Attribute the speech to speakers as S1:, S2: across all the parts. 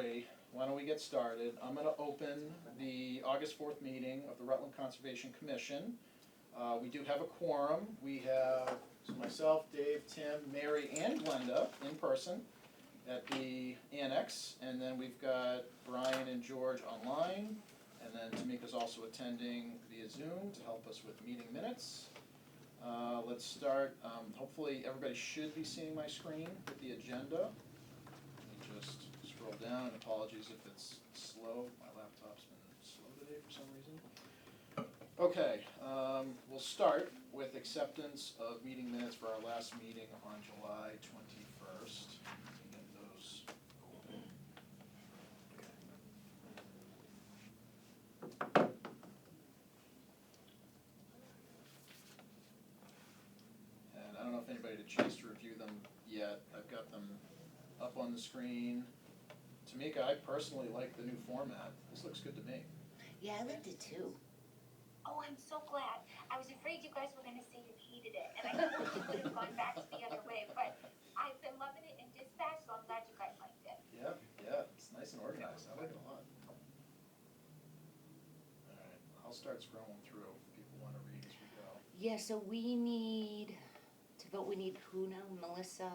S1: 3, why don't we get started? I'm going to open the August 4th meeting of the Rutland Conservation Commission. We do have a quorum. We have myself, Dave, Tim, Mary, and Glenda in person at the annex, and then we've got Brian and George online, and then Tamika's also attending via Zoom to help us with meeting minutes. Let's start. Hopefully everybody should be seeing my screen with the agenda. Let me just scroll down, and apologies if it's slow. My laptop's been slow today for some reason. Okay, we'll start with acceptance of meeting minutes for our last meeting on July 21st. Let me get those open. And I don't know if anybody had a chance to review them yet. I've got them up on the screen. Tamika, I personally like the new format. This looks good to me.
S2: Yeah, I liked it too.
S3: Oh, I'm so glad. I was afraid you guys were going to say you hated it, and I thought you would have gone back to the other way, but I've been loving it in dispatch, so I'm glad you guys liked it.
S1: Yeah, it's nice and organized. I like it a lot. All right, I'll start scrolling through if people want to read as we go.
S2: Yeah, so we need to vote. We need who now? Melissa.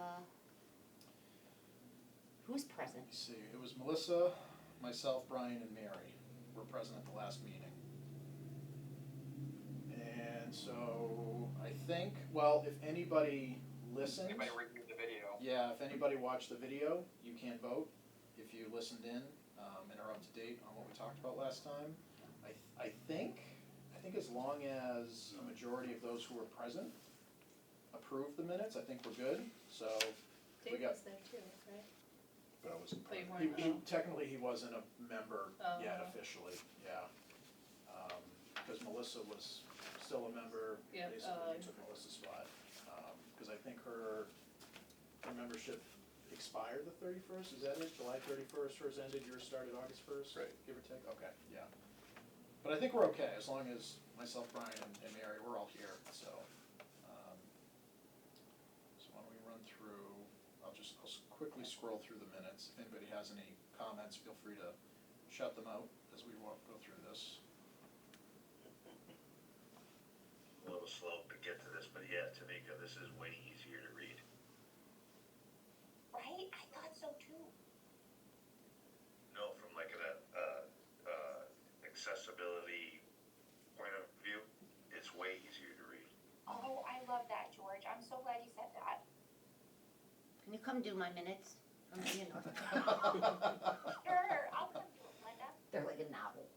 S2: Who's present?
S1: Let me see. It was Melissa, myself, Brian, and Mary were present at the last meeting. And so I think, well, if anybody listened.
S4: Anybody reviewed the video?
S1: Yeah, if anybody watched the video, you can't vote. If you listened in and are up to date on what we talked about last time, I think as long as a majority of those who were present approve the minutes, I think we're good. So
S5: Dave was there too, right?
S6: But I wasn't.
S5: But you weren't.
S1: technically he wasn't a member yet
S5: Oh.
S1: officially, yeah. Because Melissa was still a member,
S5: Yeah,
S1: basically you took Melissa's spot. Because I think her membership expired the 31st, is that it? July 31st, hers ended, yours started August 1st?
S6: Right.
S1: Give or take, okay, yeah. But I think we're okay, as long as myself, Brian, and Mary, we're all here, so. So why don't we run through, I'll quickly scroll through the minutes. If anybody has any comments, feel free to shout them out as we go through this.
S7: A little slow to get to this, but yeah, Tamika, this is way easier to read.
S3: Right? I thought so too.
S7: No, from like an accessibility point of view, it's way easier to read.
S3: Oh, I love that, George. I'm so glad you said that.
S2: Can you come do my minutes from me and North?
S3: Sure, I'll come do it, Glenda.
S2: They're like a novel.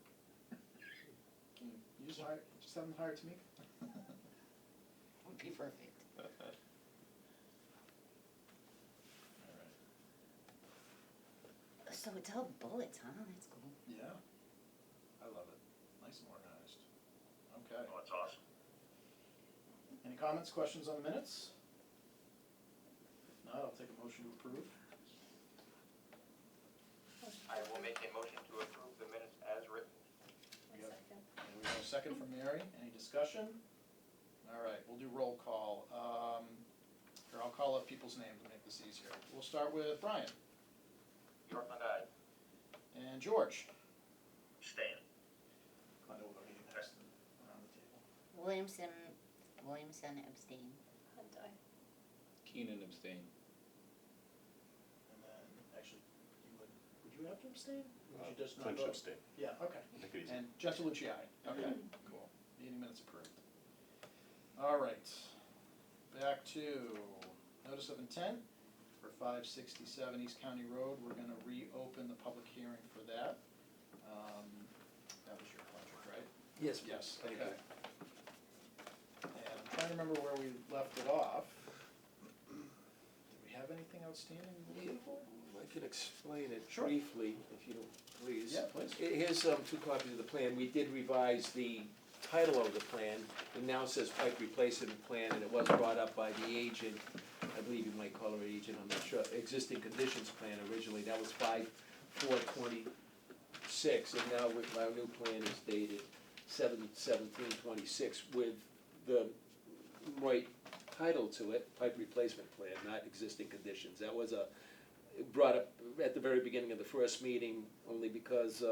S1: Can you just have them hire Tamika?
S2: Would be perfect.
S1: All right.
S2: So it's all bullets, huh? That's cool.
S1: Yeah, I love it. Nice and organized. Okay.
S7: Oh, it's awesome.
S1: Any comments, questions on the minutes? If not, I'll take a motion to approve.
S4: I will make a motion to approve the minutes as written.
S1: We have a second from Mary. Any discussion? All right, we'll do roll call. Here, I'll call up people's names to make this easier. We'll start with Brian.
S4: Rutland, aye.
S1: And George.
S7: Stan.
S1: Glenda will go to you next around the table.
S2: Williamson abstain.
S5: Hunt, aye.
S6: Keenan abstain.
S1: And then, actually, would you have to abstain? Or would you just not
S6: Clinch
S1: vote?
S6: abstain.
S1: Yeah, okay.
S6: Make it easy.
S1: And Gentilucci, aye. Okay, cool. Meeting minutes approved. All right, back to notice of intent for 567 East County Road. We're gonna reopen the public hearing for that. That was your project, right?
S6: Yes.
S1: Yes,
S6: Thank
S1: okay. And I'm trying to remember where we left it off. Did we have anything outstanding?
S8: I can explain it
S1: Sure.
S8: briefly, if you don't, please.
S1: Yeah, please.
S8: Here's 2 copies of the plan. We did revise the title of the plan. It now says pipe replacement plan, and it was brought up by the agent. I believe you might call her agent, I'm not sure. Existing conditions plan originally, that was 5/4/26, and now our new plan is dated 7/17/26 with the right title to it, pipe replacement plan, not existing conditions. That was brought up at the very beginning of the first meeting, only because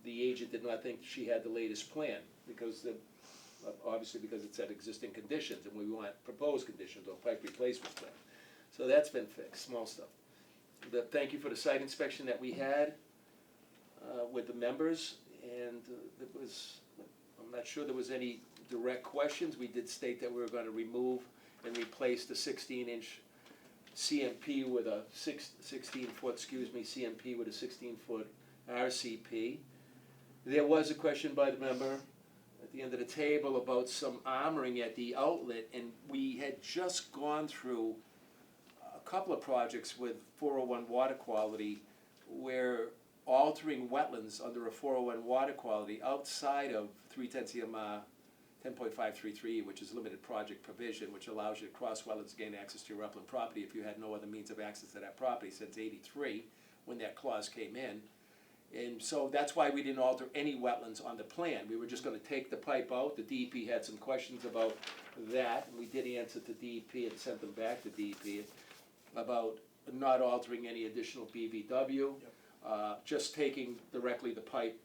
S8: the agent did not think she had the latest plan, because obviously because it said existing conditions, and we want proposed conditions or pipe replacement plan. So that's been fixed, small stuff. Thank you for the site inspection that we had with the members, and I'm not sure there was any direct questions. We did state that we were gonna remove and replace the 16-inch CMP with a 16-foot, CMP with a 16-foot RCP. There was a question by the member at the end of the table about some armoring at the outlet, and we had just gone through a couple of projects with 401 water quality where altering wetlands under a 401 water quality outside of 310 CMR 10.533, which is limited project provision, which allows you to cross wetlands to gain access to your upland property if you had no other means of access to that property since '83, when that clause came in. And so that's why we didn't alter any wetlands on the plan. We were just gonna take the pipe out. The DEP had some questions about that, and we did answer to DEP and sent them back to DEP about not altering any additional BVW, just taking directly the pipe,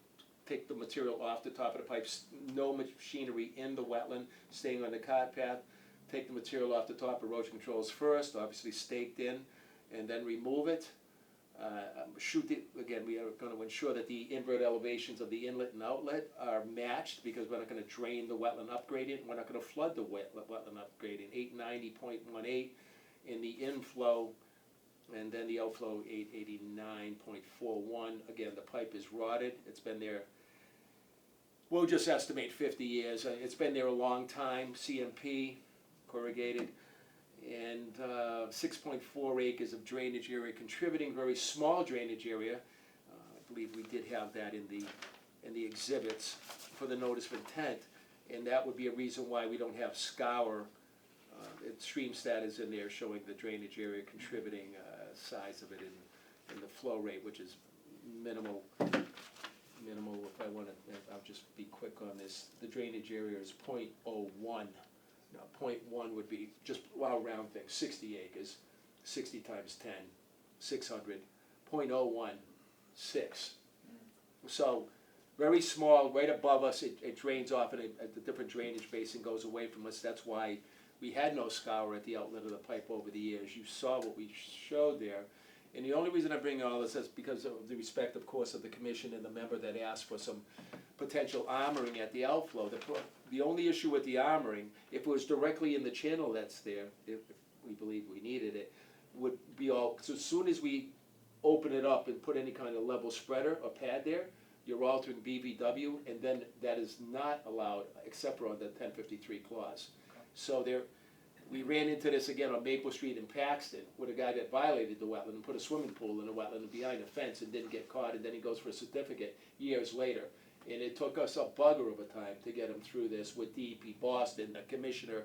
S8: take the material off the top of the pipes, no machinery in the wetland, staying on the cart path, take the material off the top, erosion controls first, obviously staked in, and then remove it. Again, we are going to ensure that the invert elevations of the inlet and outlet are matched, because we're not going to drain the wetland upgradient, we're not going to flood the wetland upgradient. 890.18 in the inflow, and then the outflow 889.41. Again, the pipe is rotted, it's been there, we'll just estimate 50 years. It's been there a long time, CMP, corrugated, and 6.4 acres of drainage area contributing, very small drainage area. I believe we did have that in the exhibits for the notice of intent, and that would be a reason why we don't have scour. Stream stat is in there showing the drainage area contributing, size of it, and the flow rate, which is minimal. If I want to, I'll just be quick on this. The drainage area is 0.01. Now, 0.1 would be, just, well, round thing, 60 acres, 60 times 10, 600, 0.01, 6. So, very small, right above us, it drains off, and the different drainage basin goes away from us. That's why we had no scour at the outlet of the pipe over the years. You saw what we showed there. And the only reason I bring all this is because of the respect, of course, of the commission and the member that asked for some potential armoring at the outflow. The only issue with the armoring, if it was directly in the channel that's there, if we believe we needed it, would be all, so as soon as we open it up and put any kind of level spreader or pad there, you're altering BVW, and then that is not allowed except for on the 1053 clause. So we ran into this again on Maple Street in Paxton with a guy that violated the wetland and put a swimming pool in the wetland behind a fence and didn't get caught, and then he goes for a certificate years later. And it took us a bugger of a time to get him through this with DEP Boston, the commissioner,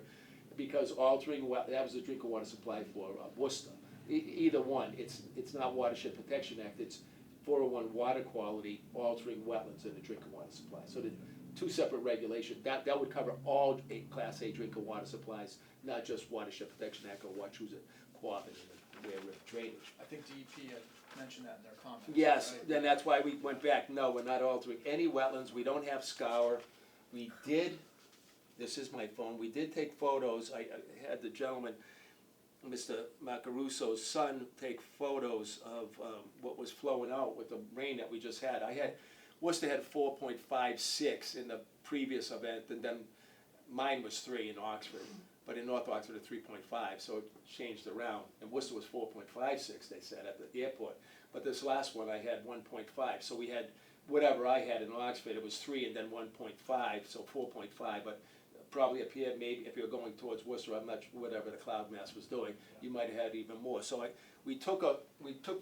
S8: because altering that was a drinking water supply for Worcester. Either one, it's not Watershed Protection Act, it's 401 water quality altering wetlands in the drinking water supply. So the two separate regulations, that would cover all Class A drinking water supplies, not just Watershed Protection Act or Wachusett, Quabbin, and the Ware River drainage.
S1: I think DEP had mentioned that in their comments.
S8: Yes,
S1: right?
S8: then that's why we went back, no, we're not altering any wetlands, we don't have scour. We did, this is my phone, we did take photos, I had the gentleman, Mr. Macarusso's son, take photos of what was flowing out with the rain that we just had. Worcester had 4.56 in the previous event, and then mine was 3 in Oxford, but in North Oxford at 3.5, so it changed around. And Worcester was 4.56, they said, at the airport. But this last one I had 1.5, so we had, whatever I had in Oxford, it was 3 and then 1.5, so 4.5, but probably up here, maybe if you're going towards Worcester, I'm not sure, whatever the cloud mass was doing, you might have had even more. So we took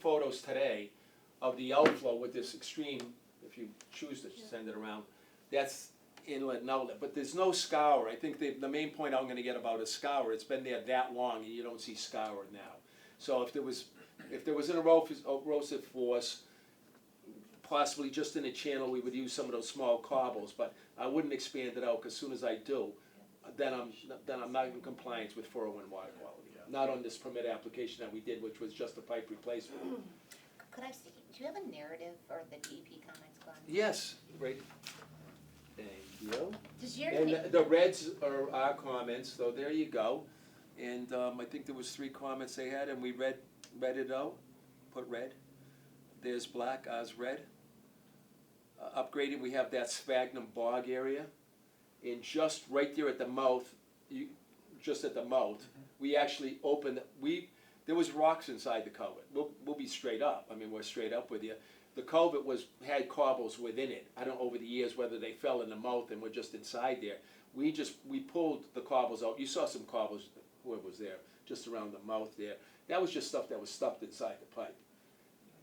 S8: photos today of the outflow with this extreme, if you choose to send it around, that's inlet and outlet, but there's no scour. I think the main point I'm gonna get about is scour, it's been there that long and you don't see scour now. So if there was an erosive force, possibly just in a channel, we would use some of those small cobbles, but I wouldn't expand it out, because as soon as I do, then I'm not in compliance with 401 water quality. not on this permit application that we did, which was just a pipe replacement.
S2: Could I see, do you have a narrative or the DEP comments, Glenn?
S8: Yes, right. Thank you.
S2: Does your,
S8: And the reds are our comments, so there you go. And I think there was 3 comments they had, and we read it out, put red. There's black, ours red. Upgraded, we have that sphagnum bog area. And just right there at the mouth, just at the mouth, we actually opened, there was rocks inside the culvert. We'll be straight up, I mean, we're straight up with you. The culvert had cobbles within it. I don't know over the years whether they fell in the mouth and were just inside there. We pulled the cobbles out. You saw some cobbles, whoever was there, just around the mouth there. That was just stuff that was stuffed inside the pipe.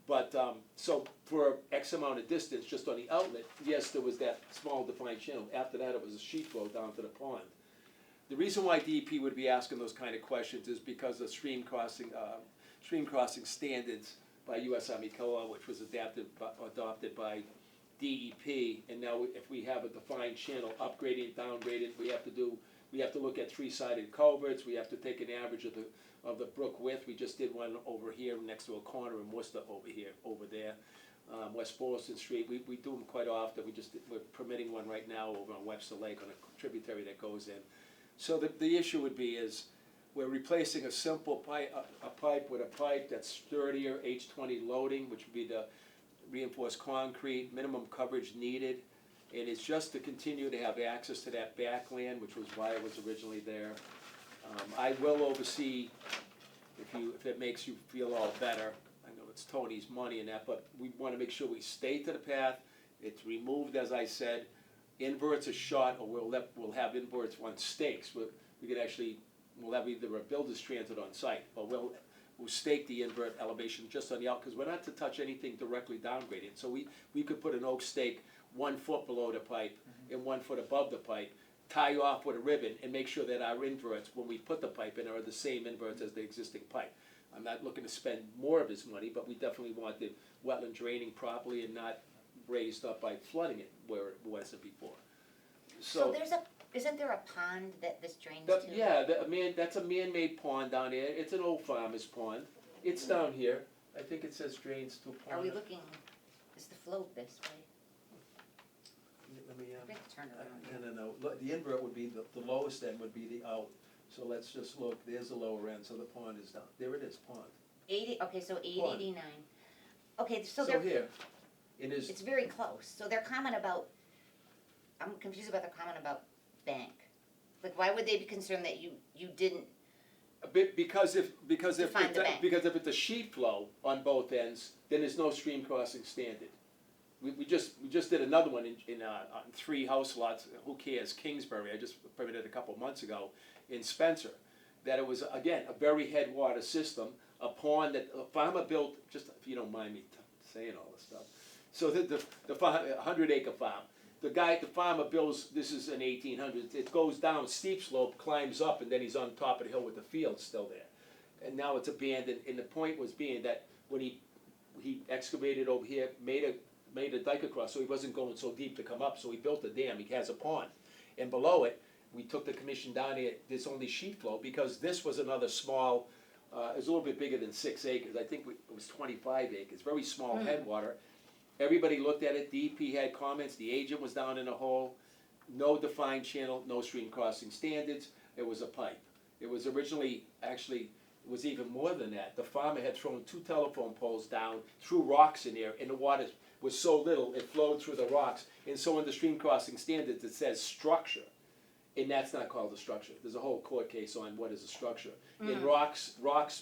S8: But, so for X amount of distance, just on the outlet, yes, there was that small defined channel. After that, it was a sheet flow down to the pond. The reason why DEP would be asking those kind of questions is because of stream crossing standards by U.S. Army Corps, which was adopted by DEP. And now if we have a defined channel, upgrading, downgrading, we have to look at 3-sided culverts. We have to take an average of the brook width. We just did one over here next to a corner in Worcester over there, West Boylston Street. We do them quite often. We're permitting one right now over on Webster Lake on a tributary that goes in. So the issue would be is we're replacing a simple pipe, a pipe with a pipe that's sturdier, H20 loading, which would be the reinforced concrete, minimum coverage needed. And it's just to continue to have access to that backland, which was why it was originally there. I will oversee, if it makes you feel all better, I know it's Tony's money and that, but we want to make sure we stay to the path. It's removed, as I said. Inverts are shot, or we'll have inverts on stakes. We'll have either a builder's transit on site, or we'll stake the invert elevation just on the out, because we're not to touch anything directly downgraded. So we could put an oak stake 1 foot below the pipe and 1 foot above the pipe, tie off with a ribbon, and make sure that our inverts, when we put the pipe in, are the same inverts as the existing pipe. I'm not looking to spend more of his money, but we definitely want the wetland draining properly and not raised up by flooding it where it wasn't before.
S2: so isn't there a pond that this drains to?
S8: Yeah, that's a man-made pond down there. It's an old farmer's pond. It's down here. I think it says drains to a pond.
S2: Are we looking, is the float this way?
S8: Let me,
S2: I think turn around.
S8: no. Look, the invert would be, the lowest end would be the out. So let's just look, there's the lower end, so the pond is down. There it is, pond.
S2: 80, okay, so
S8: Pond.
S2: 889. Okay, so
S8: So
S2: they're,
S8: here, it is,
S2: it's very close. So their comment about, I'm confused about their comment about bank. Like, why would they be concerned that you didn't?
S8: a bit, because if
S2: Define the bank.
S8: because if it's a sheet flow on both ends, then there's no stream crossing standard. We just did another one on 3 house lots, who cares, Kingsbury, I just permitted a couple months ago, in Spencer, that it was, again, a very headwater system, a pond that a farmer built, just if you don't mind me saying all this stuff. So the 100-acre farm, the farmer builds, this is in 1800s, it goes down, steep slope, climbs up, and then he's on top of the hill with the field still there. And now it's abandoned, and the point was being that when he excavated over here, made a dike across, so he wasn't going so deep to come up, so he built a dam, he has a pond. And below it, we took the commission down here, there's only sheet flow, because this was another small, it was a little bit bigger than 6 acres, I think it was 25 acres, very small headwater. Everybody looked at it, DEP had comments, the agent was down in a hole, no defined channel, no stream crossing standards, it was a pipe. It was originally, actually, it was even more than that. The farmer had thrown 2 telephone poles down, threw rocks in there, and the water was so little, it flowed through the rocks. And so in the stream crossing standards, it says structure, and that's not called a structure. There's a whole court case on what is a structure. And rocks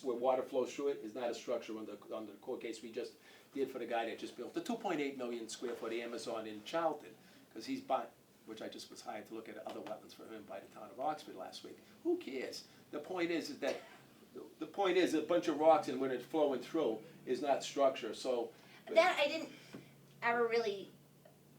S8: where water flows through it is not a structure under the court case we just did for the guy that just built the 2.8 million square foot Amazon in Charlton, because he's bought, which I just was hired to look at other wetlands for him by the town of Oxford last week. Who cares? The point is that a bunch of rocks, and when it's flowing through is not structure. So
S2: That I didn't ever really,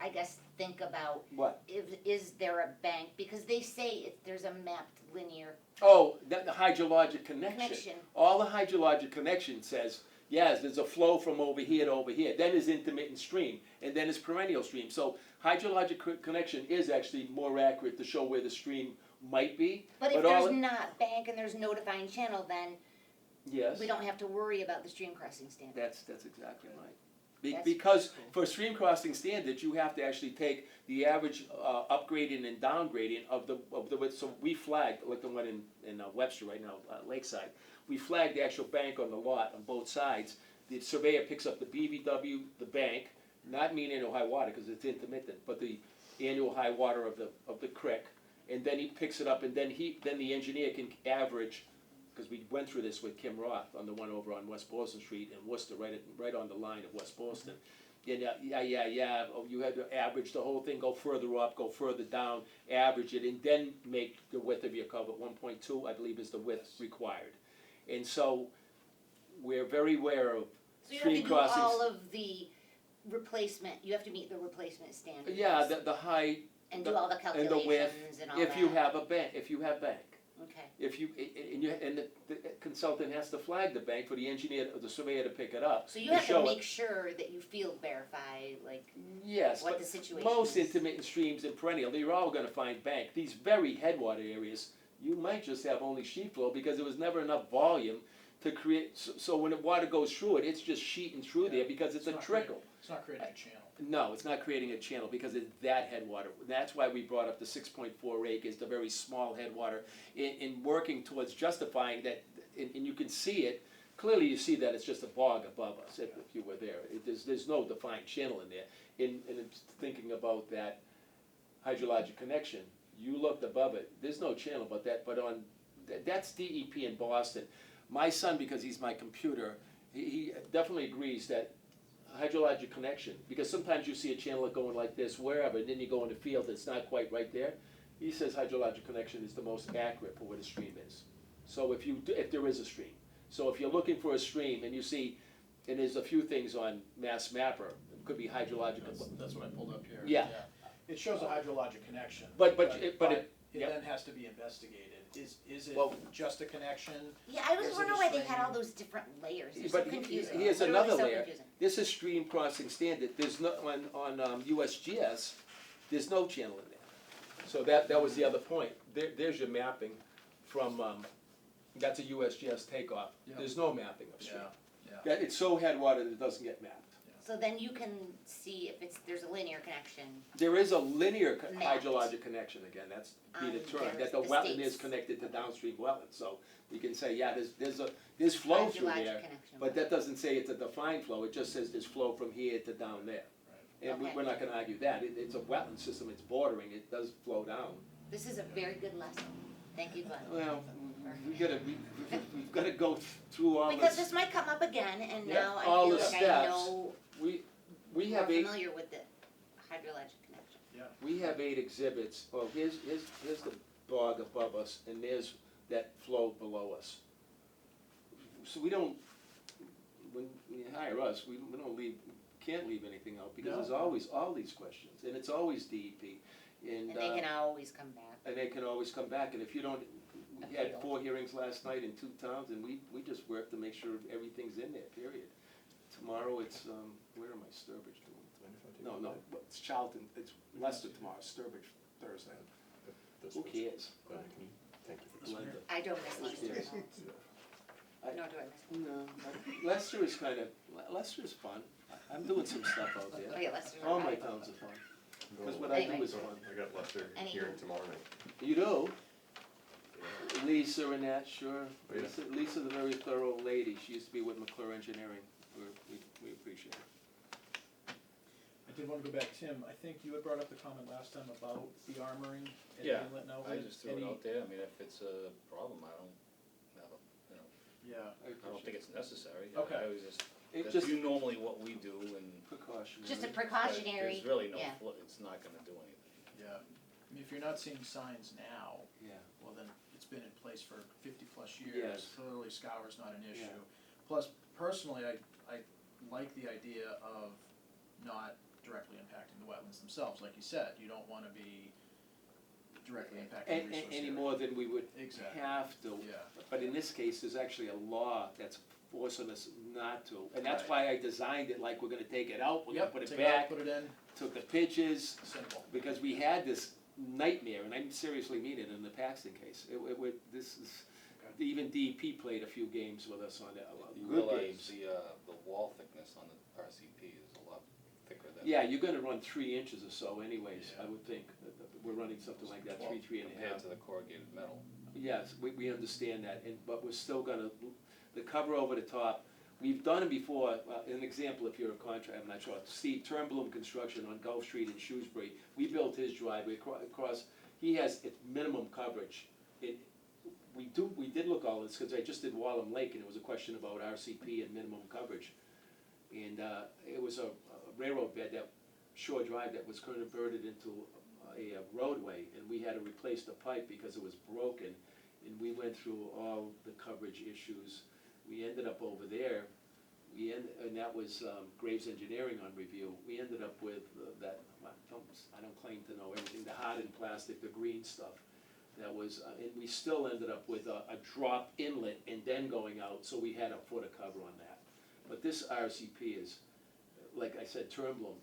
S2: I guess, think about.
S8: what?
S2: Is there a bank? Because they say there's a mapped linear
S8: Oh, the hydrologic connection.
S2: connection.
S8: All the hydrologic connection says, yes, there's a flow from over here to over here. Then there's intermittent stream, and then there's perennial stream. So hydrologic connection is actually more accurate to show where the stream might be,
S2: But if
S8: but all,
S2: there's not bank and there's no defined channel, then
S8: yes,
S2: we don't have to worry about the stream crossing standard.
S8: that's exactly right.
S2: That's
S8: Because for stream crossing standards, you have to actually take the average upgrading and downgrading of the width. So we flagged, like the one in Webster right now, Lakeside, we flagged the actual bank on the lot on both sides. The surveyor picks up the BVW, the bank, not mean annual high water because it's intermittent, but the annual high water of the creek, and then he picks it up, and then the engineer can average, because we went through this with Kim Roth on the one over on West Boylston Street in Worcester, right on the line of West Boylston. And you had to average the whole thing, go further up, go further down, average it, and then make the width of your culvert 1.2, I believe, is the width required. And so we're very aware of
S2: So you have to
S8: stream
S2: do
S8: crossings.
S2: all of the replacement, you have to meet the replacement standards.
S8: Yeah, the height,
S2: And do all the
S8: and the width,
S2: calculations and all that.
S8: if you have a bank,
S2: Okay,
S8: If you, and the consultant has to flag the bank for the engineer or the surveyor to pick it up.
S2: so you
S8: to
S2: have to
S8: show
S2: make
S8: it.
S2: sure that you field verify, like,
S8: Yes,
S2: what
S8: but
S2: the situation
S8: most
S2: is.
S8: intermittent streams and perennial, you're all gonna find bank. These very headwater areas, you might just have only sheet flow because there was never enough volume to create, so when the water goes through it, it's just sheeting through there because it's a
S1: not
S8: trickle.
S1: It's not creating a channel.
S8: No, it's not creating a channel because it's that headwater. That's why we brought up the 6.4 acres, the very small headwater, in working towards justifying that, and you can see it, clearly you see that it's just a bog above us, if you were there. There's no defined channel in there. And it's thinking about that hydrologic connection, you looked above it, there's no channel but that's DEP in Boston. My son, because he's my computer, he definitely agrees that hydrologic connection, because sometimes you see a channel going like this wherever, and then you go in the field, it's not quite right there. He says hydrologic connection is the most accurate for what a stream is. So if there is a stream. So if you're looking for a stream and you see, and there's a few things on Mass Mapper, it could be hydrological.
S1: That's what I pulled up here.
S8: Yeah.
S1: It shows a hydrologic connection.
S8: But
S1: It
S8: yep.
S1: then has to be investigated. Is it
S8: Well-
S1: just a connection?
S2: yeah, I was
S1: Is it
S2: wondering
S1: a
S2: why they
S1: stream?
S2: had all those different layers, it's so
S8: But
S2: confusing.
S8: here's
S2: Literally
S8: another
S2: so
S8: layer.
S2: confusing.
S8: This is stream crossing standard, there's no, on USGS, there's no channel in there. So that was the other point, there's your mapping from, that's a USGS takeoff,
S1: Yeah.
S8: there's no mapping of stream.
S1: Yeah.
S8: It's so headwater that it doesn't get mapped.
S2: So then you can see if there's a linear connection.
S8: There is a linear
S2: Mapped.
S8: hydrologic connection, again, that's be determined,
S2: there's
S8: that the
S2: the
S8: wetland is
S2: states.
S8: connected to downstream wetlands, so we can say, yeah, there's flow through
S2: Hydrologic
S8: there,
S2: connection.
S8: but that doesn't say it's a defined flow, it just says there's flow from here to down there. And
S2: Okay.
S8: we're not gonna argue that, it's a wetland system, it's bordering, it does flow down.
S2: This is a very good lesson, thank you, Glenn.
S8: Well, we've gotta go through all
S2: Because
S8: this,
S2: this might come up again, and
S8: Yeah,
S2: now I
S8: all
S2: feel
S8: the
S2: like I
S8: steps.
S2: know
S8: we
S2: more
S8: have eight,
S2: familiar with the hydrologic connection.
S8: we have 8 exhibits, well, here's the bog above us, and there's that flow below us. So we don't, when you hire us, we don't can't leave anything out, because there's always all these questions, and it's always DEP,
S2: And they can always come back.
S8: and they can always come back, and if you don't, we had 4 hearings last night in 2 towns, and we just work to make sure everything's in there, period. Tomorrow it's, where am I, Sturbridge doing? No, it's Charlton, it's Leicester tomorrow, Sturbridge Thursday. Who cares?
S6: Thank you for
S8: Glenda.
S2: I don't miss Leicester at all.
S8: I-
S2: Nor do I miss.
S8: No, Leicester is Leicester is fun. I'm doing some stuff out
S2: Oh
S8: there.
S2: yeah, Leicester's
S8: All my
S2: right.
S8: towns are fun, because what I do
S2: Anyway.
S8: is fun.
S6: I got Lester
S2: Anywho.
S6: hearing tomorrow night.
S8: You do? Lisa and that, sure.
S6: Oh, yeah.
S8: Lisa's a very thorough lady. She used to be with McClure Engineering. We appreciate it.
S1: I did want to go back, Tim, I think you had brought up the comment last time about the armoring at
S6: Yeah,
S1: Inlet and
S6: I
S1: Outlet.
S6: just threw it out there, I mean, if it's a problem, I don't,
S1: Yeah,
S6: I don't think it's necessary.
S1: Okay.
S6: I was
S8: It
S6: that's
S8: just
S6: normally what we do and.
S8: precautionary.
S2: Just a
S6: but
S2: precautionary,
S6: There's really no,
S2: yeah.
S6: it's not gonna do anything.
S1: yeah. I mean, if you're not seeing signs now,
S8: Yeah.
S1: well then, it's been in place for 50-plus years.
S8: Yes.
S1: Clearly, scour's not an issue.
S8: Yeah.
S1: Plus, personally, I like the idea of not directly impacting the wetlands themselves. Like you said, you don't want to be directly impacting the resource
S8: Any
S1: area.
S8: more than we would
S1: Exactly.
S8: have to.
S1: Yeah.
S8: But in this case, there's actually a law that's forcing us not to. And that's
S1: Right.
S8: why I designed it like we're gonna take it out, we're gonna
S1: Yep,
S8: put it
S1: take
S8: back,
S1: Put it in,
S8: took the pictures,
S1: simple.
S8: because we had this nightmare, and I seriously mean it in the Paxton case. It would, this is, even DEP played a few games with us on that,
S6: You
S8: good
S6: realize
S8: games.
S6: the wall thickness on the RCP is a lot thicker than.
S8: Yeah, you're gonna run 3 inches or so anyways, I would think. We're running something like that, 3 and a
S6: Compared
S8: half.
S6: to the corrugated metal.
S8: Yes, we understand that, but we're still gonna, the cover over the top, we've done it before, an example, if you're a contractor, I'm not sure, Steve Turnblom Construction on Gulf Street in Shrewsbury, we built his driveway across, he has minimum coverage. We did look all this, because I just did Wallem Lake, and it was a question about RCP and minimum coverage. And it was a railroad bed, that shore drive, that was converted into a roadway, and we had to replace the pipe because it was broken. And we went through all the coverage issues. We ended up over there, and that was Graves Engineering on review. We ended up with that, I don't claim to know everything, the hardened plastic, the green stuff. That was, and we still ended up with a drop inlet and then going out, so we had to put a cover on that. But this RCP is, like I said, Turnblom,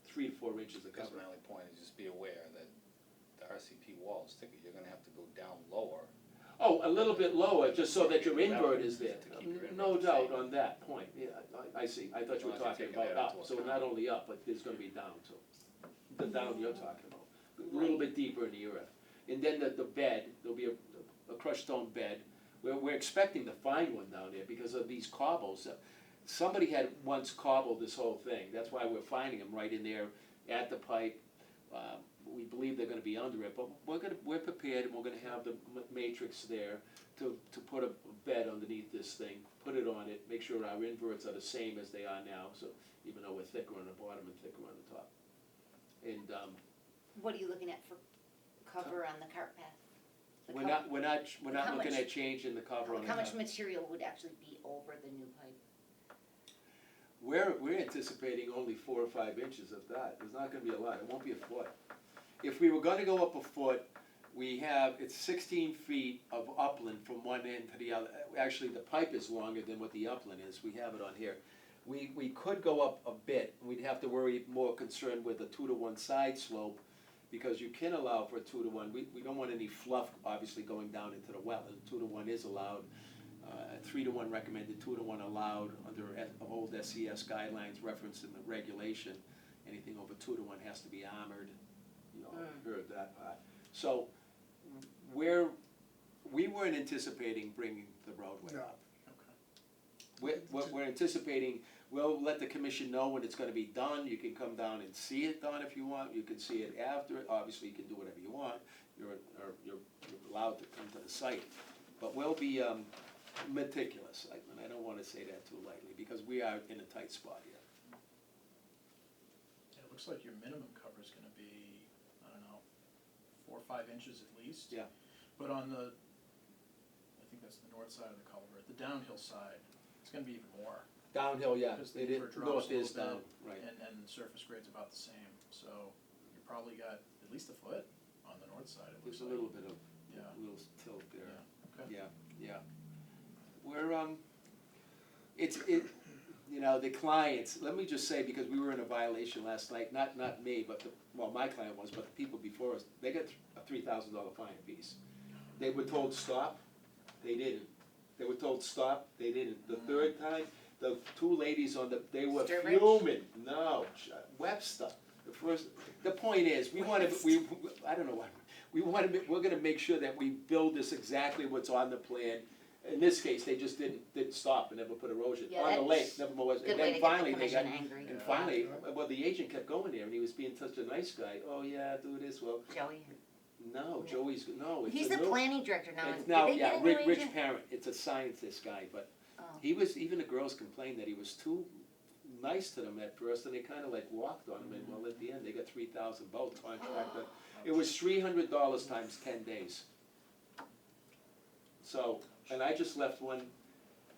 S8: 3 to 4 inches of
S6: Because
S8: cover.
S6: my only point is just be aware that the RCP wall is thicker, you're gonna have to go down lower.
S8: Oh, a little bit lower, just so that your invert is there.
S6: To keep your
S8: No
S6: invert
S8: doubt
S6: safe.
S8: on that point, yeah, I see. I thought you were
S6: As long as
S8: talking
S6: you're taking
S8: about
S6: that
S8: up,
S6: into
S8: so
S6: account.
S8: not only up, but there's gonna be down too. The down you're talking about, a little bit deeper in the earth. And then the bed, there'll be a crushed stone bed. We're expecting to find one down there because of these cobbles. Somebody had once cobbled this whole thing, that's why we're finding them right in there at the pipe. We believe they're gonna be under it, but we're prepared, and we're gonna have the matrix there to put a bed underneath this thing, put it on it, make sure our inverts are the same as they are now, so even though we're thicker on the bottom and thicker on the top. And
S2: What are you looking at for cover on the cart path? The
S8: we're
S2: cover-
S8: not
S2: How
S8: looking
S2: much-
S8: at changing the cover on the
S2: How much
S8: top.
S2: material would actually be over the new pipe?
S8: We're anticipating only 4 or 5 inches of that, there's not gonna be a lot, it won't be a foot. If we were gonna go up a foot, it's 16 feet of upland from one end to the other. Actually, the pipe is longer than what the upland is, we have it on here. We could go up a bit, we'd have to worry, more concerned with a 2-to-1 side slope, because you can allow for a 2-to-1, we don't want any fluff, obviously, going down into the wetland. 2-to-1 is allowed, 3-to-1 recommended, 2-to-1 allowed under old SCS guidelines referenced in the regulation. Anything over 2-to-1 has to be armored, heard that part. So, we weren't anticipating bringing the roadway up. We're anticipating, we'll let the commission know when it's gonna be done, you can come down and see it done if you want, you can see it after it, obviously you can do whatever you want, you're allowed to come to the site. But we'll be meticulous, and I don't wanna say that too lightly, because we are in a tight spot here.
S1: It looks like your minimum cover is gonna be, I don't know, 4 or 5 inches at least.
S8: Yeah.
S1: But on the, I think that's the north side of the culvert, the downhill side, it's gonna be even more.
S8: Downhill, yeah,
S1: Because the
S8: it is,
S1: river drops
S8: north
S1: a
S8: is
S1: little
S8: down, right.
S1: And the surface grade's about the same, so you probably got at least a foot on the north side, it looks
S8: There's a
S1: like.
S8: little bit of,
S1: Yeah.
S8: little tilt there.
S1: Yeah, okay.
S8: Yeah. We're, the clients, let me just say, because we were in a violation last night, not me, but my client was, but the people before us, they got a $3,000 fine apiece. They were told stop, they didn't. They were told stop, they didn't. The third time, the 2 ladies they were
S2: Sturbridge?
S8: fuming, no, Webster. The point is, I don't know why, we're gonna make sure that we build this exactly what's on the plan. In this case, they just didn't stop and never put erosion
S2: Yeah,
S8: on the
S2: that's
S8: lake, never was,
S2: Good
S8: and
S2: way
S8: then
S2: to get the
S8: finally they got,
S2: commission angry.
S8: and finally, well, the agent kept going there and he was being such a nice guy, oh yeah, do this, well,
S2: Joey,
S8: no, Joey's, no, it's a
S2: he's the
S8: new-
S2: planning director now.
S8: it's
S2: Did
S8: now,
S2: they get
S8: yeah,
S2: a new
S8: Rich
S2: agent?
S8: Parent, it's a scientist guy, but
S2: Oh.
S8: even the girls complained that he was too nice to them at first, and they kinda like walked on him, and well, at the end, they got 3,000 both contractor. It was $300 times 10 days. So, and I just left one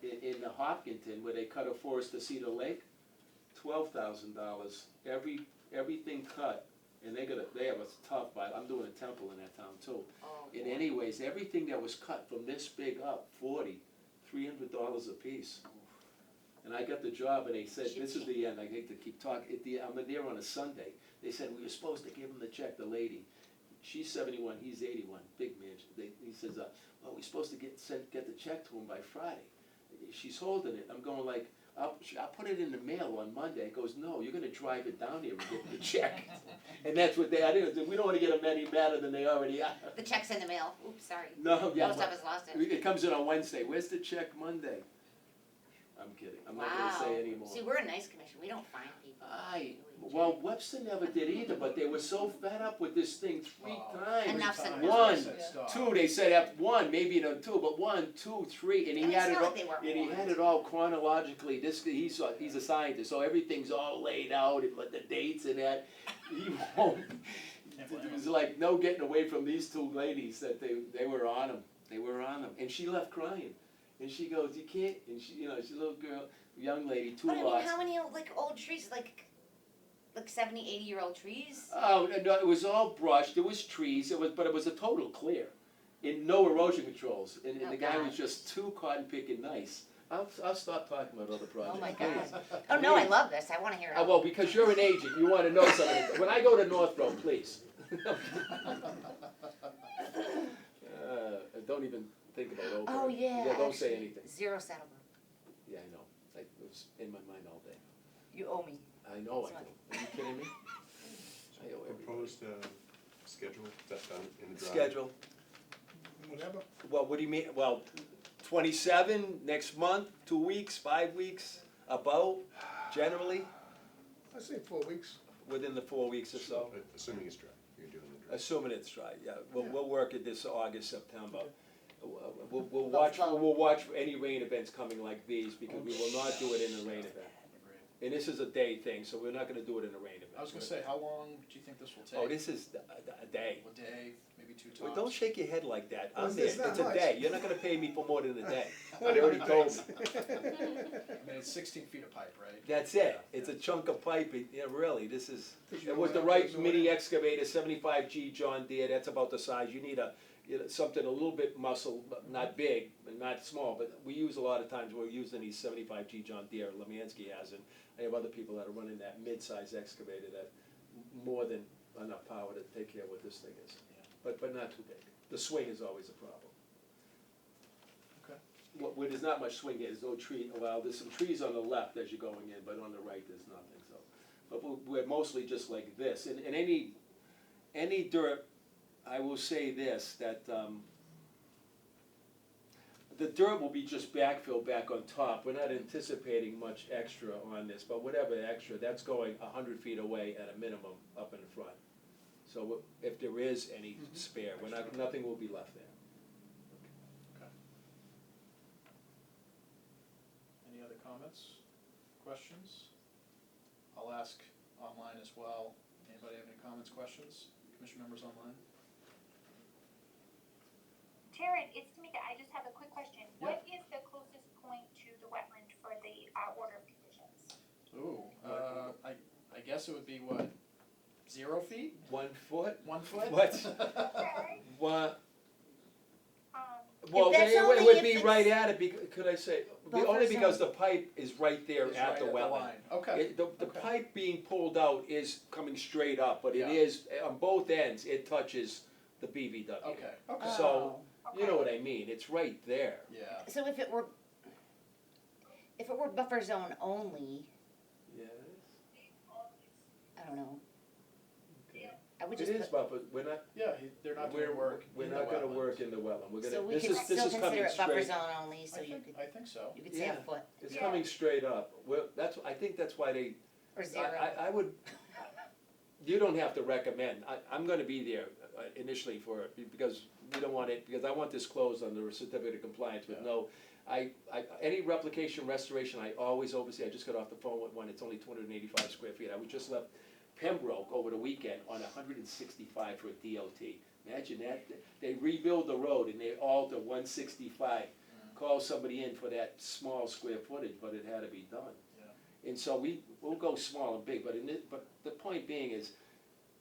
S8: in the Hopkinton where they cut a forest to Cedar Lake, $12,000, everything cut, and they have a tough, I'm doing a temple in that town too.
S2: Oh,
S8: And
S2: boy.
S8: anyways, everything that was cut from this big up, $300 a piece. And I got the job and they said, this is the end, I hate to keep talking, I'm there on a Sunday. They said, we were supposed to give them the check, the lady. she's 71, he's 81, big man. He says, well, we're supposed to get the check to him by Friday. She's holding it. I'm going like, I'll put it in the mail on Monday. He goes, no, you're gonna drive it down here and get the check. And that's what I didn't, we don't wanna get them any madder than they already are.
S2: The check's in the mail. Oops, sorry.
S8: No, yeah.
S2: Most of us lost it.
S8: It comes in on Wednesday. Where's the check Monday? I'm kidding. I'm not gonna say anymore.
S2: See, we're a nice commission. We don't find people.
S8: Well, Webster never did either, but they were so fed up with this thing three times.
S2: Enough's enough.
S8: One,
S1: Stop.
S8: two, they said at one, maybe no two, but 1, 2, 3, and
S2: And
S8: he
S2: it's
S8: had it
S2: not
S8: all,
S2: like they weren't
S8: and he
S2: warned.
S8: had it all chronologically. He's a scientist, so everything's all laid out, and the dates and that. He won't. It was like no getting away from these two ladies that they were on him. They were on him, and she left crying, and she goes, "You can't." And she, she's a little girl, young lady, two
S2: But I
S8: lots.
S2: mean, how many old trees, like 70, 80-year-old trees?
S8: Oh, no, it was all brushed, there was trees, but it was a total clear. And no erosion controls, and
S2: Oh,
S8: the guy was
S2: God.
S8: just too cotton picking nice. I'll stop talking about other projects.
S2: Oh my
S8: please.
S2: God. Oh no, I love this. I want to hear it.
S8: Well, because you're an agent, you wanna know something. When I go to Northrop, please. Don't even think about Oberg.
S2: Oh yeah.
S8: Don't say
S2: actually,
S8: anything.
S2: Zero settlement.
S8: Yeah, I know, it was in my mind all day.
S2: You owe me.
S8: I know I
S2: Sorry.
S8: do. Are you kidding me? I owe everybody.
S9: Proposed schedule, that's done in the drive.
S8: Schedule.
S9: Whatever.
S8: Well, what do you mean, 27 next month, 2 weeks, 5 weeks, about, generally,
S9: I say 4 weeks.
S8: within the 4 weeks or so?
S9: Assuming it's dry, you're doing the drive.
S8: Assuming it's dry, yeah, we'll
S9: Yeah.
S8: work at this August, September. We'll
S2: About flow.
S8: watch for any rain events coming like these, because we will not do it in a rain event. And this is a day thing, so we're not gonna do it in a rain event.
S1: I was gonna say, how long do you think this will take?
S8: Oh, this is a day.
S1: A day, maybe two
S8: Well,
S1: tops?
S8: don't shake your head like that,
S9: Well,
S8: I'm there,
S9: it's not
S8: it's a
S9: much.
S8: day, you're not gonna pay me for more than a day. They already told me.
S1: I mean, it's 16 feet of pipe, right?
S8: That's it, it's a chunk of pipe, yeah, really, this is,
S9: You
S8: and with the
S9: don't
S8: right
S9: have to
S8: mini excavator, 75G John Deere, that's about the size, you need something a little bit muscle, but not big, and not small, but we use a lot of times, we're using these 75G John Deere, Lemansky has, and I have other people that are running that mid-size excavator that more than enough power to take care of what this thing is.
S1: Yeah.
S8: But not too big, the swing is always a problem.
S1: Okay.
S8: Where there's not much swing here, there's no tree, well, there's some trees on the left as you're going in, but on the right, there's nothing, so. But we're mostly just like this, and any dirt, I will say this, that, the dirt will be just backfilled back on top, we're not anticipating much extra on this, but whatever extra, that's going 100 feet away at a minimum up in the front. So if there is any spare, nothing will be left there.
S1: Any other comments, questions? I'll ask online as well. Anybody have any comments, questions? Commission members online?
S3: Jared, it's Tamika. I just have a quick question. What is the closest point to the wetland for the order of conditions?
S1: Ooh, I guess it would be what, 0 feet?
S8: 1 foot?
S1: 1 foot?
S8: What?
S3: Okay.
S8: What?
S3: Um,
S8: Well,
S2: that's
S8: it
S2: only
S8: would
S2: if
S8: be
S2: it's
S8: right at it, could I say,
S2: buffer
S8: only because
S2: zone.
S8: the pipe is right there
S1: It's
S8: at
S1: right
S8: the wetland.
S1: line. Okay.
S8: The
S1: Okay.
S8: pipe being pulled out is coming straight up, but it
S1: Yeah.
S8: is, on both ends, it touches the BVW.
S1: Okay, okay.
S8: So,
S2: Oh.
S8: you know what I mean, it's right there.
S1: Yeah.
S2: So if it were buffer zone only,
S8: Yes.
S2: I don't know.
S8: Okay.
S2: I would
S8: It
S2: just
S8: is
S2: put,
S8: buffer, we're not,
S1: Yeah, they're not doing work
S8: we're
S1: in
S8: not
S1: the
S8: gonna
S1: wetlands.
S8: work in the wetland, we're
S2: so
S8: gonna,
S2: we
S8: this
S2: could
S8: is
S2: still
S8: coming
S2: consider it buffer
S8: straight,
S2: zone only, so you
S1: I think so.
S2: could say
S8: Yeah.
S2: a foot
S8: it's
S3: Yeah.
S8: coming straight up, I think that's why they,
S2: or zero.
S8: I would, you don't have to recommend, I'm gonna be there initially for it, because we don't want it, because I want this closed under a certificate of compliance with
S1: Yeah.
S8: no, any replication restoration, I always oversee, I just got off the phone with one, it's only 285 square feet, I was just left Pembroke over the weekend on 165 for a DOT. Imagine that, they rebuild the road and they alter 165, call somebody in for that small square footage, but it had to be done.
S1: Yeah.
S8: And so we'll go small and big, but the point being is,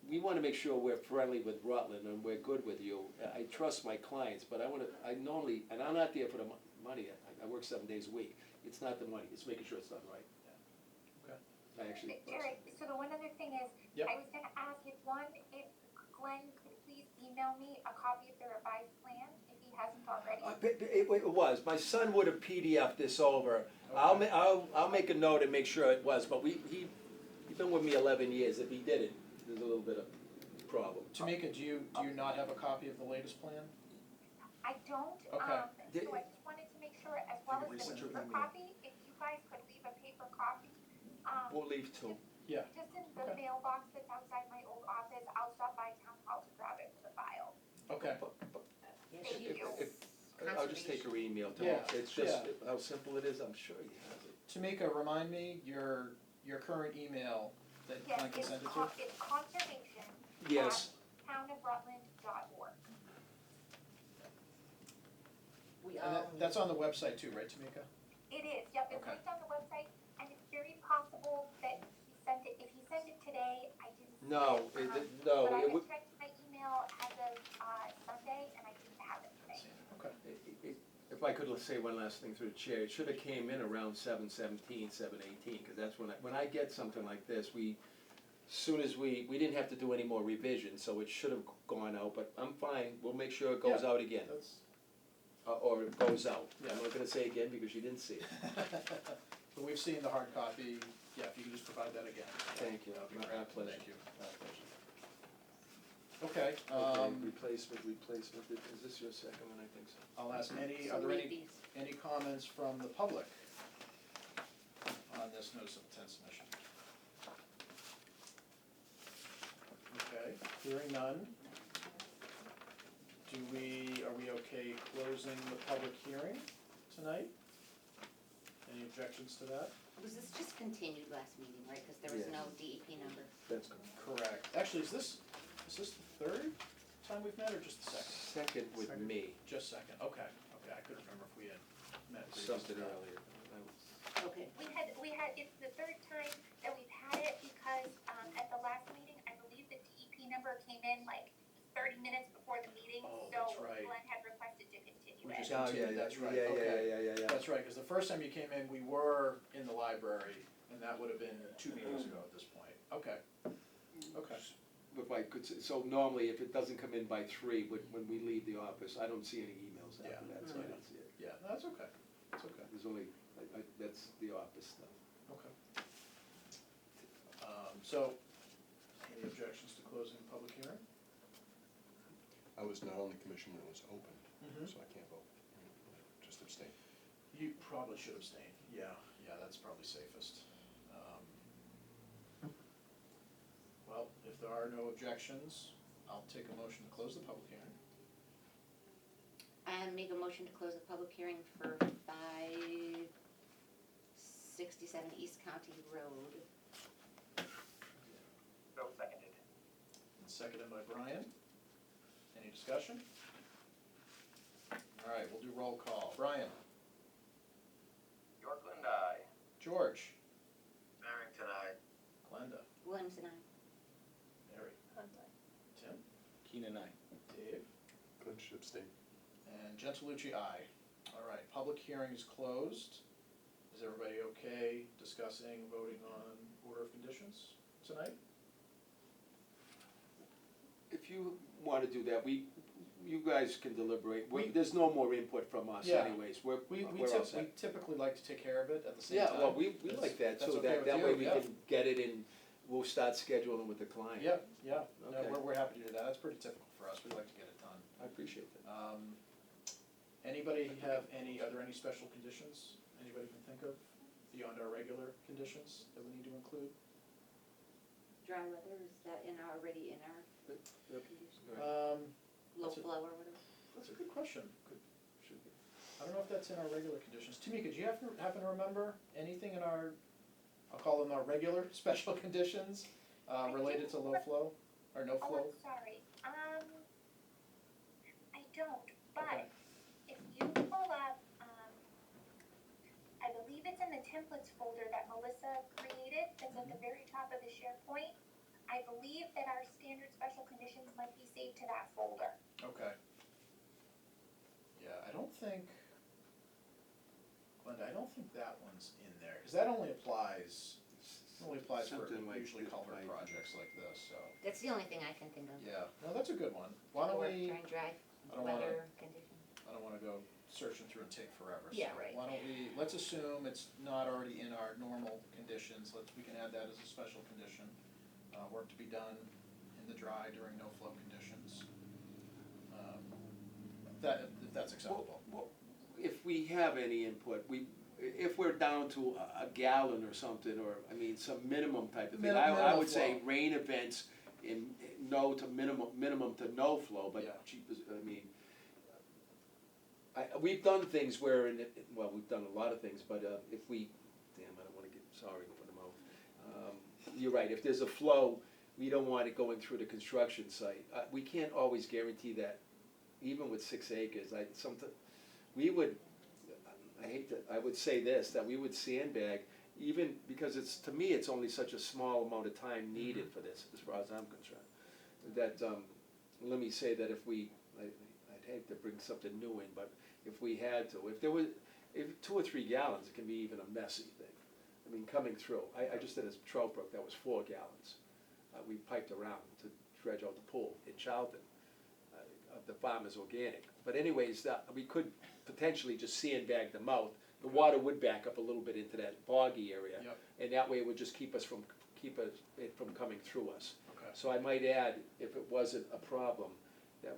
S8: we wanna make sure we're friendly with Rutland and we're good with you. I trust my clients, but I normally, and I'm not there for the money, I work 7 days a week. It's not the money, it's making sure it's done right.
S1: Okay.
S8: I actually.
S3: Jared, so the one other thing is,
S1: Yep.
S3: I was gonna ask if Glenn could please email me a copy of the revised plan if he hasn't already?
S8: It was, my son would have PDF'd this over. I'll make a note and make sure it was, but he's been with me 11 years, if he did it, there's a little bit of problem.
S1: Tamika, do you not have a copy of the latest plan?
S3: I don't,
S1: Okay.
S3: so I just wanted to make sure, as well as the
S8: resend your
S3: paper
S8: email.
S3: copy, if you guys could leave a paper copy,
S8: We'll leave two.
S1: Yeah.
S3: just in the
S1: Okay.
S3: mailbox that's outside my old office, I'll stop by town hall to grab it for the file.
S1: Okay.
S2: Yeah,
S3: Thank
S2: she-
S3: you.
S8: I'll just take her email
S1: Yeah,
S8: tomorrow, it's just,
S1: yeah.
S8: how simple it is, I'm sure he has it.
S1: Tamika, remind me your current email that
S3: Yes,
S1: Glenn can
S3: it's
S1: send it to?
S3: it's conservation
S8: Yes,
S3: townofrutland.org.
S2: We
S1: And
S2: all.
S1: that's on the website too, right, Tamika?
S3: It is, yep, it's
S1: Okay.
S3: linked on the website, and it's very possible that he sent it, if he sent it today, I didn't see
S8: no,
S3: it.
S8: no,
S3: But I
S8: it
S3: had
S8: would,
S3: checked my email as of, Sunday, and I didn't have it today.
S1: Okay.
S8: if I could say one last thing through the chair, it should have came in around 7/17, 7/18, because that's when I get something like this, soon as we didn't have to do any more revisions, so it should have gone out, but I'm fine, we'll make sure it goes out again,
S1: That's,
S8: or it goes out.
S1: Yeah.
S8: I'm not gonna say again because you didn't see it.
S1: but we've seen the hard copy, yeah, if you can just provide that again.
S8: Thank you.
S1: That'd be
S8: My
S1: great.
S8: pleasure.
S1: Thank you. Okay,
S8: Okay, replacement, is this your second one, I think so?
S1: I'll ask any,
S2: So
S1: are there
S2: leave
S1: any,
S2: these.
S1: any comments from the public on this notice of intent submission? Okay, hearing none. Are we okay closing the public hearing tonight? Any objections to that?
S2: Was this just continued last meeting, right, cause there was
S8: Yes.
S2: no DEP number?
S8: That's good.
S1: Correct. Actually, is this the third time we've met or just the second?
S8: Second with
S1: Second.
S8: me,
S1: Just second, okay, I couldn't remember if we had met previously.
S8: something earlier.
S2: Okay.
S3: We had, it's the third time that we've had it because, at the last meeting, I believe the DEP number came in like 30 minutes before the meeting,
S1: Oh,
S3: so
S1: that's right.
S3: Glenn had requested to continue
S1: We
S3: it.
S1: just
S8: Oh,
S1: continued, that's right,
S8: yeah,
S1: okay.
S8: yeah.
S1: That's right, because the first time you came in, we were in the library, and that would have been 2 meetings ago at this point. Okay, okay.
S8: If I could, so normally if it doesn't come in by 3, when we leave the office, I don't see any emails after
S1: Yeah.
S8: that, so I don't see it.
S1: Yeah, no, that's okay, that's okay,
S8: There's only, that's the office stuff.
S1: okay. So, any objections to closing the public hearing?
S9: I was not on the commission when it was opened,
S1: Mm-hmm.
S9: so I can't vote, just abstain.
S1: You probably should abstain, yeah, that's probably safest. Well, if there are no objections, I'll take a motion to close the public hearing.
S2: And make a motion to close the public hearing for 567 East County Road.
S4: So seconded.
S1: And seconded by Brian. Any discussion? All right, we'll do roll call. Brian?
S4: Yorkland, aye.
S1: George?
S7: Barrington, aye.
S1: Glenda?
S2: Williams and I.
S1: Mary?
S5: Hunt eye.
S1: Tim?
S6: Keenan, I.
S1: Dave?
S9: Glenn should abstain.
S1: And Gentilucci, aye. All right, public hearing is closed. Is everybody okay discussing, voting on order of conditions tonight?
S8: If you wanna do that, you guys can deliberate,
S1: We-
S8: there's no more input from us
S1: Yeah.
S8: anyways, we're
S1: We
S8: all set.
S1: typically like to take care of it at the same
S8: Yeah,
S1: time.
S8: well, we
S1: That's-
S8: like that
S1: that's
S8: too,
S1: okay with
S8: that
S1: you,
S8: way we
S1: yeah.
S8: can get it and we'll start scheduling with the client.
S1: Yeah, no,
S8: Okay.
S1: we're happy to do that, that's pretty typical for us, we like to get it done.
S8: I appreciate that.
S1: Anybody are there any special conditions anybody can think of beyond our regular conditions that we need to include?
S2: Dry weather, is that already in our
S8: Yep.
S2: condition?
S8: Right.
S2: Low
S1: That's a-
S2: flow or whatever?
S1: That's a good question.
S8: Should be.
S1: I don't know if that's in our regular conditions. Tamika, do you happen to remember anything in our, I'll call them our regular special conditions, related to low flow, or no
S3: Oh,
S1: flow?
S3: I'm sorry, I don't, but
S1: Okay.
S3: if you pull up, I believe it's in the templates folder that Melissa created, that's at the very top of the SharePoint. I believe that our standard special conditions might be saved to that folder.
S1: Okay. Yeah, I don't think, Glenda, I don't think that one's in there, because that only applies, only applies for
S8: Something like
S1: usually
S8: this
S1: culvert
S8: might-
S1: projects like this, so,
S2: That's the only thing I can think of.
S1: yeah, no, that's a good one. Why don't
S2: Or
S1: we,
S2: Dry and dry,
S1: I don't wanna,
S2: weather conditions.
S1: I don't wanna go searching through and take forever, so
S2: Yeah, right.
S1: why don't we, let's assume it's not already in our normal conditions, we can add that as a special condition. Work to be done in the dry during no flow conditions. If that's acceptable.
S8: Well, if we have any input, if we're down to a gallon or something, or, I mean, some minimum type of thing, I
S1: Minimal
S8: would say
S1: flow.
S8: rain events in no to minimum to no flow, but
S1: Yeah.
S8: cheapest, I mean, we've done things where, we've done a lot of things, but if we, I don't wanna get sorry for the mouth. You're right, if there's a flow, we don't want it going through the construction site. We can't always guarantee that, even with 6 acres, I would say this, that we would sandbag, even, because to me, it's only such a small amount of time needed for this, as far as I'm concerned. That, let me say that I'd hate to bring something new in, but if we had to, if 2 or 3 gallons, it can be even a messy thing. I mean, coming through, I just did a trout brook that was 4 gallons. We piped around to dredge out the pool in Charlton, of the Farmers Organic. But anyways, we could potentially just sandbag the mouth. The water would back up a little bit into that boggy area.
S1: Yep.
S8: And that way it would just keep it from coming through us.
S1: Okay.
S8: So I might add, if it wasn't a problem, that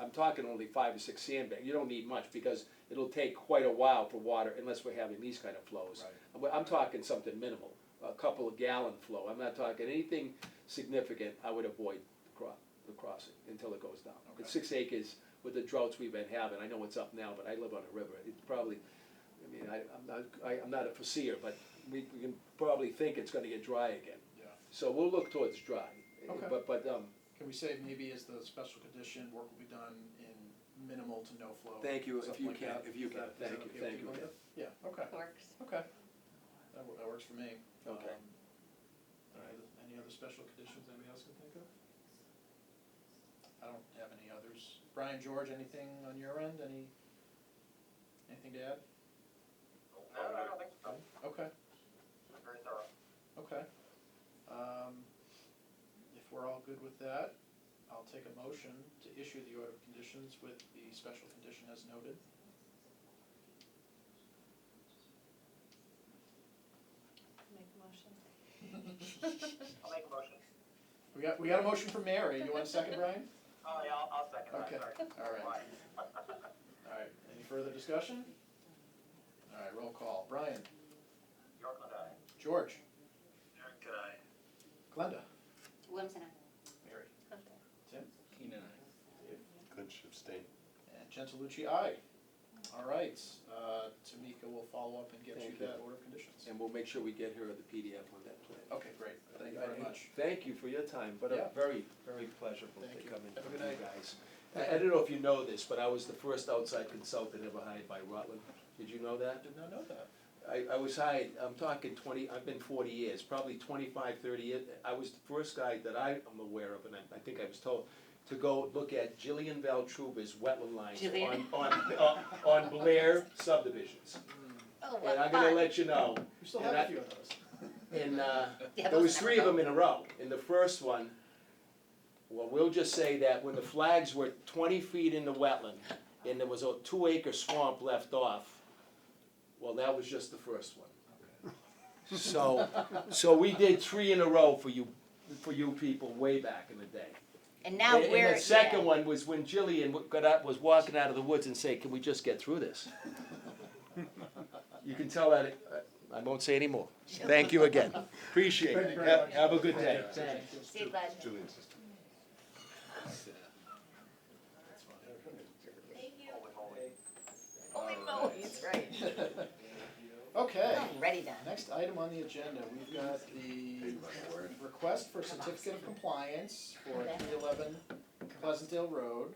S8: I'm talking only 5 or 6 sandbags. You don't need much, because it'll take quite a while for water, unless we're having these kind of flows.
S1: Right.
S8: I'm talking something minimal, a couple of gallon flow. I'm not talking anything significant. I would avoid the crossing until it goes down.
S1: Okay.
S8: At 6 acres, with the droughts we've been having, I know it's up now, but I live on a river. It's probably, I'm not a foreseer, but we can probably think it's gonna get dry again.
S1: Yeah.
S8: So we'll look towards dry.
S1: Okay.
S8: But
S1: Can we say maybe as the special condition, work will be done in minimal to no flow?
S8: thank you, if
S1: something
S8: you
S1: like
S8: can,
S1: that?
S8: if you
S1: Is
S8: can,
S1: that- is
S8: thank
S1: that
S8: you,
S1: okay with
S8: thank you.
S1: Linda? Yeah, okay,
S2: Works.
S1: okay. That works for me.
S8: Okay.
S1: All right, any other special conditions anybody else can think of? I don't have any others. Brian, George, anything on your end? Anything to add?
S4: No, I don't think so.
S1: Okay,
S4: Very thorough.
S1: okay. If we're all good with that, I'll take a motion to issue the order of conditions with the special condition as noted.
S5: Make a motion.
S4: I'll make a motion.
S1: We got a motion from Mary. You want a second, Brian?
S4: Oh, yeah, I'll second that,
S1: Okay,
S4: sorry.
S1: all right. All right, any further discussion? All right, roll call. Brian?
S4: Yorkland, aye.
S1: George?
S7: Eric, could I?
S1: Glenda?
S2: Williamson,
S1: Mary?
S5: Hunter.
S1: Tim?
S6: Keenan,
S1: Dave?
S9: Clinch, abstain.
S1: And Gentilucci, aye. All right, Tamika will follow up and get you
S8: Thank you.
S1: that order of conditions.
S8: And we'll make sure we get her the PDF on that plan.
S1: Okay, great. Thank you very
S8: And
S1: much.
S8: Thank you for your time, but
S1: Yeah.
S8: a very, very pleasurable
S1: Thank
S8: to
S1: you.
S8: come in
S1: Have a
S8: with
S1: good
S8: you
S1: night.
S8: guys. I don't know if you know this, but I was the first outside consultant ever hired by Rutland. Did you know
S1: I
S8: that?
S1: did not know that.
S8: I was hired, I'm talking 20, I've been 40 years, probably 25, 30 years. I was the first guy that I am aware of, and I think I was told, to go look at Jillian Valtruba's wetland lines
S2: Jillian.
S8: on Blair subdivisions.
S2: oh,
S8: And
S2: what
S8: I'm gonna
S2: fun.
S8: let you know,
S1: We still
S8: And
S1: have a
S8: I-
S1: few of those.
S8: and
S2: Yeah,
S8: there
S2: those
S8: was
S2: never
S8: 3 of
S2: go.
S8: them in a row. In the first one, well, we'll just say that when the flags were 20 feet in the wetland, and there was a 2-acre swamp left off, well, that was just the first one. So we did 3 in a row for you people way back in the day.
S2: And now
S8: And
S2: we're,
S8: the second
S2: yeah.
S8: one was when Jillian was walking out of the woods and say, "Can we just get through this?" You can tell that, I won't say any more. Thank you again. Appreciate
S1: Thank
S8: it.
S1: you very much.
S8: Have a good day. Thanks.
S2: See you, bud.
S9: Julian's sister.
S2: Holy moly, that's right.
S1: Okay,
S2: Already done.
S1: next item on the agenda, we've got the request for certificate of compliance for 311 Pleasantdale Road.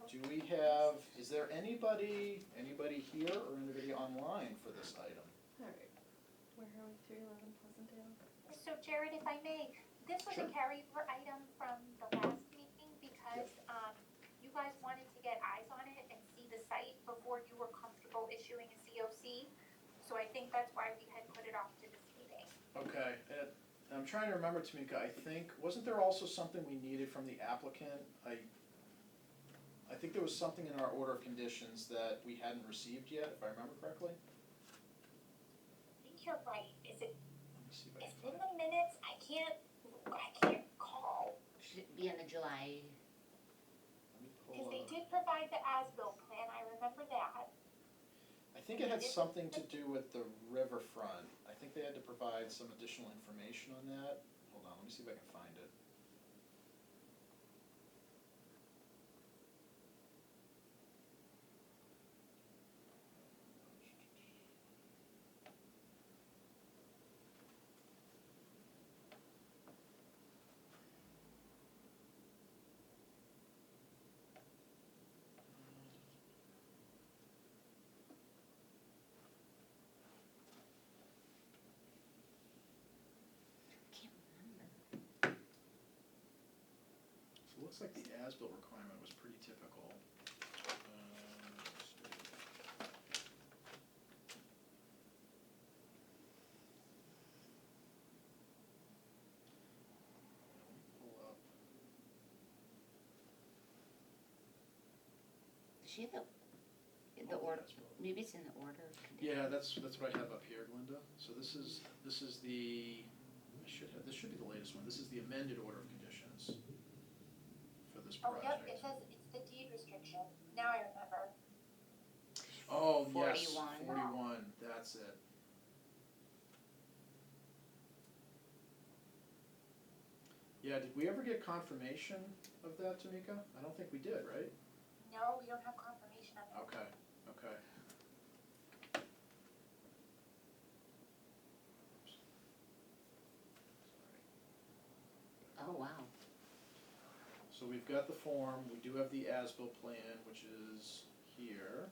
S1: Do we have, is there anybody here or anybody online for this item?
S5: All right. Where are we? 311 Pleasantdale.
S3: So Jared, if I may, this was a
S1: Sure.
S3: carryover item from the last meeting because, you guys wanted to get eyes on it and see the site before you were comfortable issuing a COC. So I think that's why we had put it off to
S1: Okay, I'm trying to remember, Tamika, I think, wasn't there also something we needed from the applicant? I think there was something in our order of conditions that we hadn't received yet, if I remember correctly.
S3: I think you're right. Is it,
S1: Let me see if I
S3: it's
S1: can
S3: in
S1: find
S3: the minutes? I can't call.
S2: Should it be in the July?
S1: it. Let me
S3: Cause
S1: pull
S3: they
S1: up.
S3: did provide the as-built plan, I remember that.
S1: I think it had something to do with the riverfront. I think they had to provide some additional information on that. Hold on, let me see if I can find it.
S2: Can't remember.
S1: So it looks like the as-built requirement was pretty typical. Let's see. Let me pull up.
S2: Does she have the
S1: Oh,
S2: order?
S1: as-built.
S2: Maybe it's in the order of conditions.
S1: Yeah, that's what I have up here, Glenda. So this is the, this should be the latest one. This is the amended order of conditions for this
S3: Oh,
S1: project.
S3: yep, it says it's the deed restriction. Now I remember.
S1: Oh, yes,
S2: 41.
S1: 41, that's it. Yeah, did we ever get confirmation of that, Tamika? I don't think we did, right?
S3: No, we don't have confirmation of it.
S1: Okay, okay. Oops. Sorry.
S2: Oh, wow.
S1: So we've got the form, we do have the as-built plan, which is here.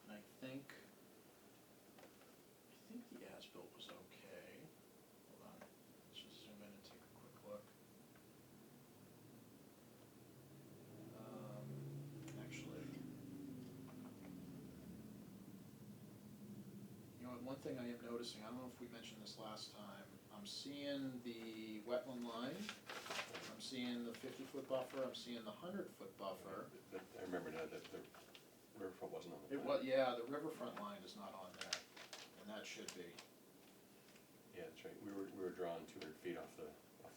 S1: And I think the as-built was okay. Hold on, let's just zoom in and take a quick look. Actually, you know, one thing I am noticing, I don't know if we mentioned this last time, I'm seeing the wetland line, I'm seeing the 50-foot buffer, I'm seeing the 100-foot buffer.
S9: I remember now that the riverfront wasn't on the
S1: It
S9: plan.
S1: was, yeah, the riverfront line is not on there, and that should be.
S9: Yeah, that's right. We were drawn 200 feet off the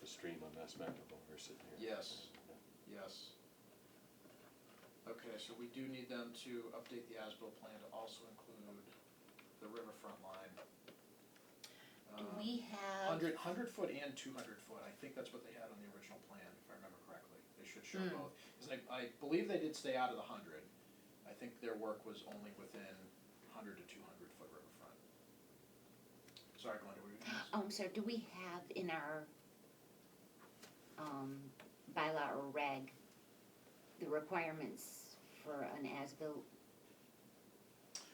S9: stream on Mass Mapper while we were sitting here.
S1: Yes. Yes. Okay, so we do need them to update the as-built plan to also include the riverfront line.
S2: Do we have?
S1: 100 foot and 200 foot, I think that's what they had on the original plan, if I remember correctly. They should show both. 'Cause I believe they did stay out of the 100. I think their work was only within 100 to 200 foot riverfront. Sorry, Glenda, were you gonna
S2: So do we have in our, bylaw or reg, the requirements for an as-built?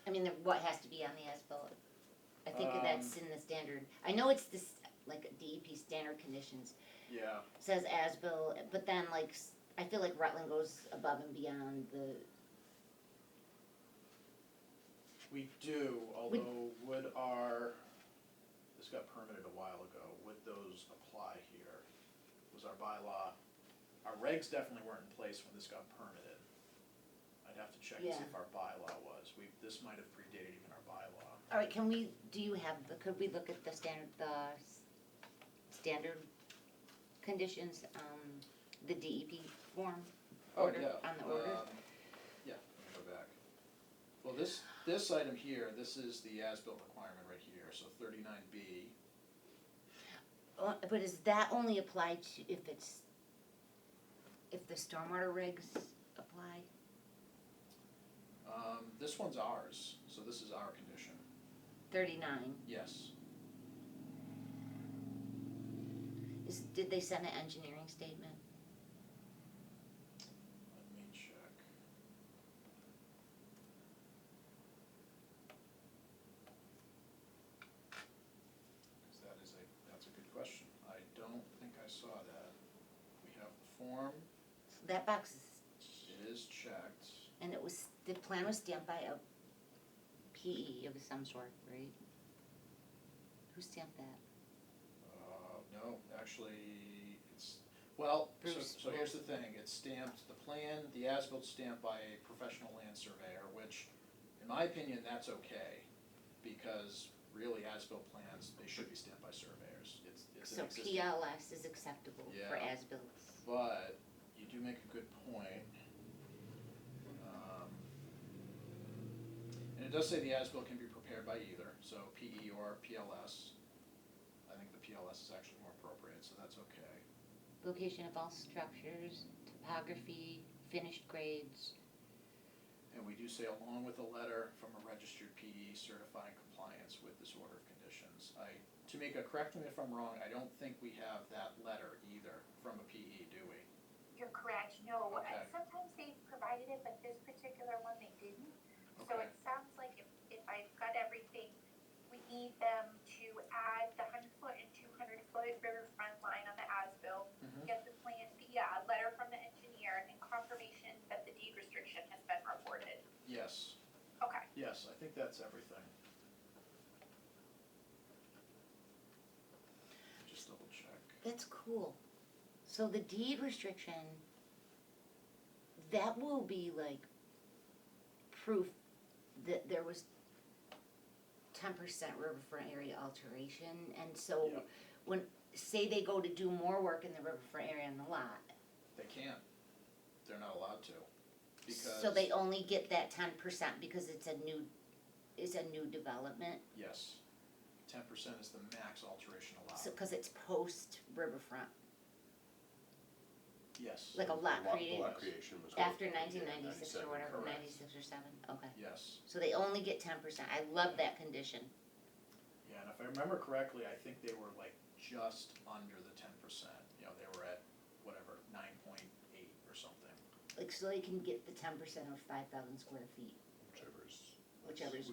S2: I mean, what has to be on the as-built? I think that's in the standard, I know it's this, like, DEP standard conditions,
S1: Yeah,
S2: says as-built, but then like, I feel like Rutland goes above and beyond the,
S1: we do, although would this got permitted a while ago, would those apply here? Was our bylaw, our regs definitely weren't in place when this got permitted. I'd have to check and see
S2: Yeah.
S1: if our bylaw was, this might have predated even our bylaw.
S2: alright, could we look at the standard conditions, the DEP form? Order, on the order?
S1: Yeah, let me go back. Well, this item here, this is the as-built requirement right here, so 39B.
S2: But does that only apply to if the stormwater regs apply?
S1: This one's ours, so this is our condition,
S2: 39,
S1: yes.
S2: did they send an engineering statement?
S1: Let me check. Because that's a good question. I don't think I saw that. We have the form,
S2: So that box is,
S1: it is checked.
S2: and the plan was stamped by a PE of some sort, right? Who stamped that?
S1: actually, well,
S2: Bruce
S1: so here's the thing, it's stamped, the as-bilt's stamped by a professional land surveyor, which, in my opinion, that's okay, because really as-built plans, they should be stamped by surveyors, it's an
S2: So
S1: existing.
S2: PLS is acceptable for
S1: Yeah.
S2: as-bills.
S1: But, you do make a good point. And it does say the as-built can be prepared by either, so PE or PLS. I think the PLS is actually more appropriate, so that's okay.
S2: Location of all structures, topography, finished grades.
S1: And we do say along with a letter from a registered PE certifying compliance with this order of conditions. Tamika, correct me if I'm wrong, I don't think we have that letter either from a PE, do we?
S3: You're correct, no,
S1: Okay.
S3: sometimes they've provided it, but this particular one they didn't. So
S1: Okay.
S3: it sounds like if I've got everything, we need them to add the 100-foot and 200-foot riverfront line on the as-built,
S1: Mhm.
S3: get the plan, letter from the engineer, and confirmation that the deed restriction has been reported.
S1: Yes,
S3: Okay.
S1: yes, I think that's everything. Just double check.
S2: That's cool. So the deed restriction, that will be like proof that there was 10% riverfront area alteration, and so
S1: Yep.
S2: when, say they go to do more work in the riverfront area on the lot,
S1: They can't, they're not allowed to, because.
S2: so they only get that 10% because it's a new development,
S1: Yes, 10% is the max alteration allowed.
S2: so, cause it's post riverfront,
S1: Yes.
S2: like a lot
S9: The
S2: created
S9: lot creation was.
S2: after
S9: yeah,
S2: 1996 or whatever,
S1: correct.
S2: 96 or 7, okay.
S1: Yes,
S2: So they only get 10%, I love that condition.
S1: yeah, and if I remember correctly, I think they were like just under the 10%, they were at whatever, 9.8 or something.
S2: Like, so they can get the 10% of 5,000 square feet, whichever's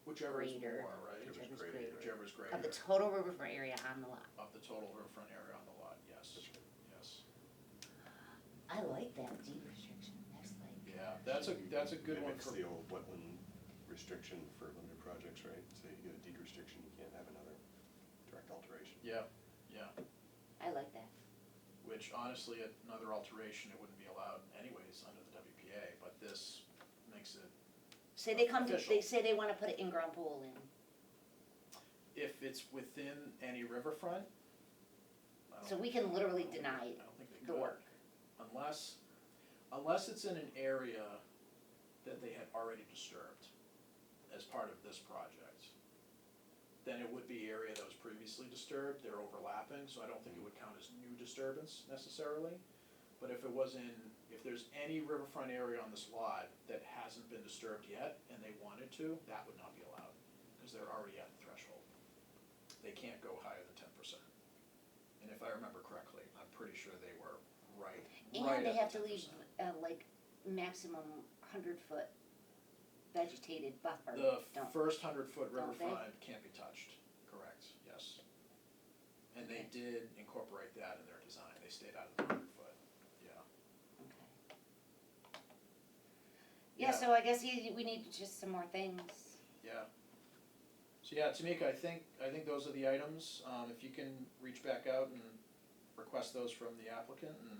S1: Whichever is
S2: Greater.
S1: more, right?
S2: Whichever's
S9: greater.
S2: greater.
S1: Whichever's greater.
S2: of the total riverfront area on the lot.
S1: Of the total riverfront area on the lot, yes, yes.
S2: I like that deed restriction, that's like,
S1: Yeah, that's a good one
S9: Mimics
S1: for,
S9: the old wetland restriction for limited projects, right? So you get a deed restriction, you can't have another direct alteration.
S1: yeah,
S2: I like that.
S1: which honestly, another alteration, it wouldn't be allowed anyways under the WPA, but this makes it,
S2: Say they come to,
S1: Official.
S2: they say they wanna put an in-ground pool in,
S1: if it's within any riverfront. I don't
S2: so we
S1: think-
S2: can literally
S1: I don't think-
S2: deny
S1: I don't think they
S2: the
S1: could.
S2: work.
S1: Unless it's in an area that they had already disturbed as part of this project. Then it would be area that was previously disturbed, they're overlapping, so I don't think it would count as new disturbance necessarily. But if there's any riverfront area on this lot that hasn't been disturbed yet and they wanted to, that would not be allowed, because they're already at the threshold. They can't go higher than 10%. And if I remember correctly, I'm pretty sure they were right
S2: And they
S1: at
S2: have
S1: the
S2: to leave,
S1: 10%.
S2: like, maximum 100-foot vegetated buffer,
S1: The
S2: don't,
S1: first 100-foot
S2: don't they?
S1: riverfront can't be touched, correct, yes. And they did incorporate that in their design, they stayed out of the 100-foot, yeah.
S2: okay. Yeah, so I guess we need just some more things.
S1: Yeah. So yeah, Tamika, I think those are the items, if you can reach back out and request those from the applicant, and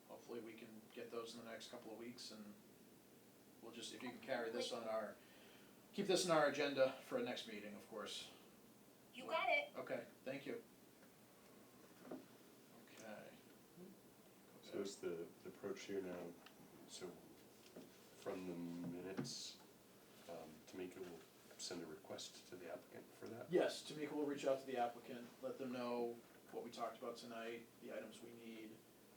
S1: hopefully we can get those in the next couple of weeks, and we'll just, if you can carry this on keep this in our agenda for a next meeting, of course.
S3: You got it.
S1: Okay, thank you. Okay.
S9: So is the approach here now, so from the minutes, Tamika will send a request to the applicant for that?
S1: Yes, Tamika will reach out to the applicant, let them know what we talked about tonight, the items we need,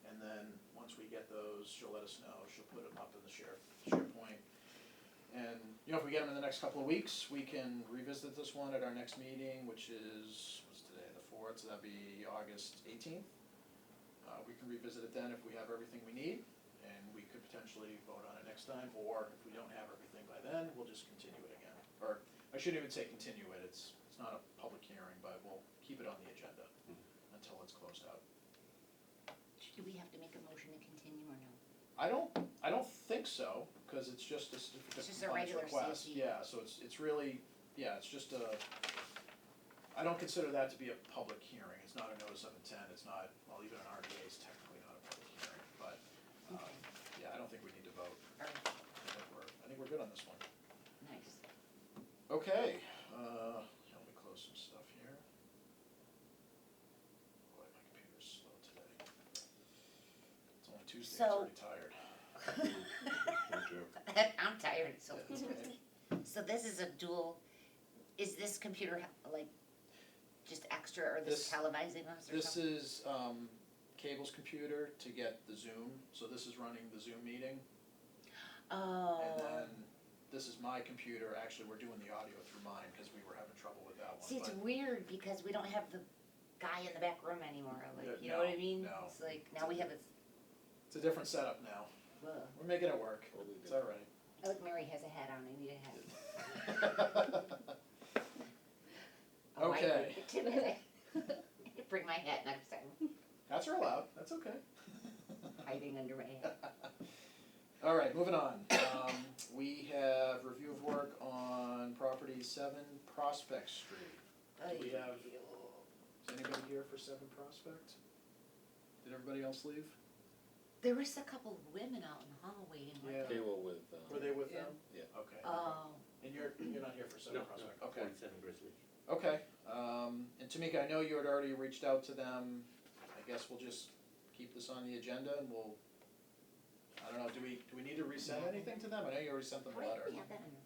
S1: and then, once we get those, she'll let us know, she'll put them up in the SharePoint. And, if we get them in the next couple of weeks, we can revisit this one at our next meeting, which is, what's today, the 4th, so that'd be August 18th. We can revisit it then if we have everything we need, and we could potentially vote on it next time, or if we don't have everything by then, we'll just continue it again. Or, I shouldn't even say continue it, it's not a public hearing, but we'll keep it on the agenda until it's closed out.
S2: Do we have to make a motion to continue or no?
S1: I don't think so, because it's just a certificate
S2: It's
S1: of
S2: just a
S1: compliance
S2: regular
S1: request.
S2: COC.
S1: Yeah, so it's really, it's just a, I don't consider that to be a public hearing, it's not a notice of intent, it's not, well, even an RDA is technically not a public hearing, but,
S2: Okay,
S1: yeah, I don't think we need to vote.
S2: alright,
S1: I think we're good on this one.
S2: nice.
S1: Okay, let me close some stuff here. Boy, my computer's slow today. It's only Tuesday, it's
S2: So-
S1: already tired.
S9: No joke.
S2: I'm tired, so.
S1: Okay.
S2: So this is a dual, is this computer like just extra or this
S1: This-
S2: televising us or
S1: This
S2: something?
S1: is, Cable's computer to get the Zoom, so this is running the Zoom meeting.
S2: Oh,
S1: And then this is my computer, actually, we're doing the audio through mine, cause we were having trouble with that one,
S2: see, it's
S1: but
S2: weird because we don't have the guy in the back room anymore, like,
S1: Yeah,
S2: you know what I
S1: no,
S2: mean?
S1: no.
S2: It's like, now we have
S1: it's a different setup now.
S2: ugh.
S1: We're making it work,
S6: Totally
S1: it's alright.
S2: I look, Mary has a hat on, I need a hat. Oh, I
S1: Okay.
S2: think it too. Bring my hat next time,
S1: Hats are allowed, that's okay.
S2: hiding under my hat.
S1: Alright, moving on. We have review of work on property 7 Prospect Street. Do we have, is anybody here for 7 Prospect? Did everybody else leave?
S2: There was a couple of women out in the hall waiting, weren't
S1: Yeah.
S2: there?
S6: They were with,
S1: Were they with
S5: Yeah.
S1: them?
S6: Yeah.
S1: Okay.
S2: Oh,
S1: And you're not here for 7 Prospect? Okay.
S10: 47 Grizzly.
S1: Okay, and Tamika, I know you had already reached out to them, I guess we'll just keep this on the agenda and we'll, I don't know, do we need to resend anything to them? I know you already sent them a
S2: why
S1: letter.
S2: do we have that in there?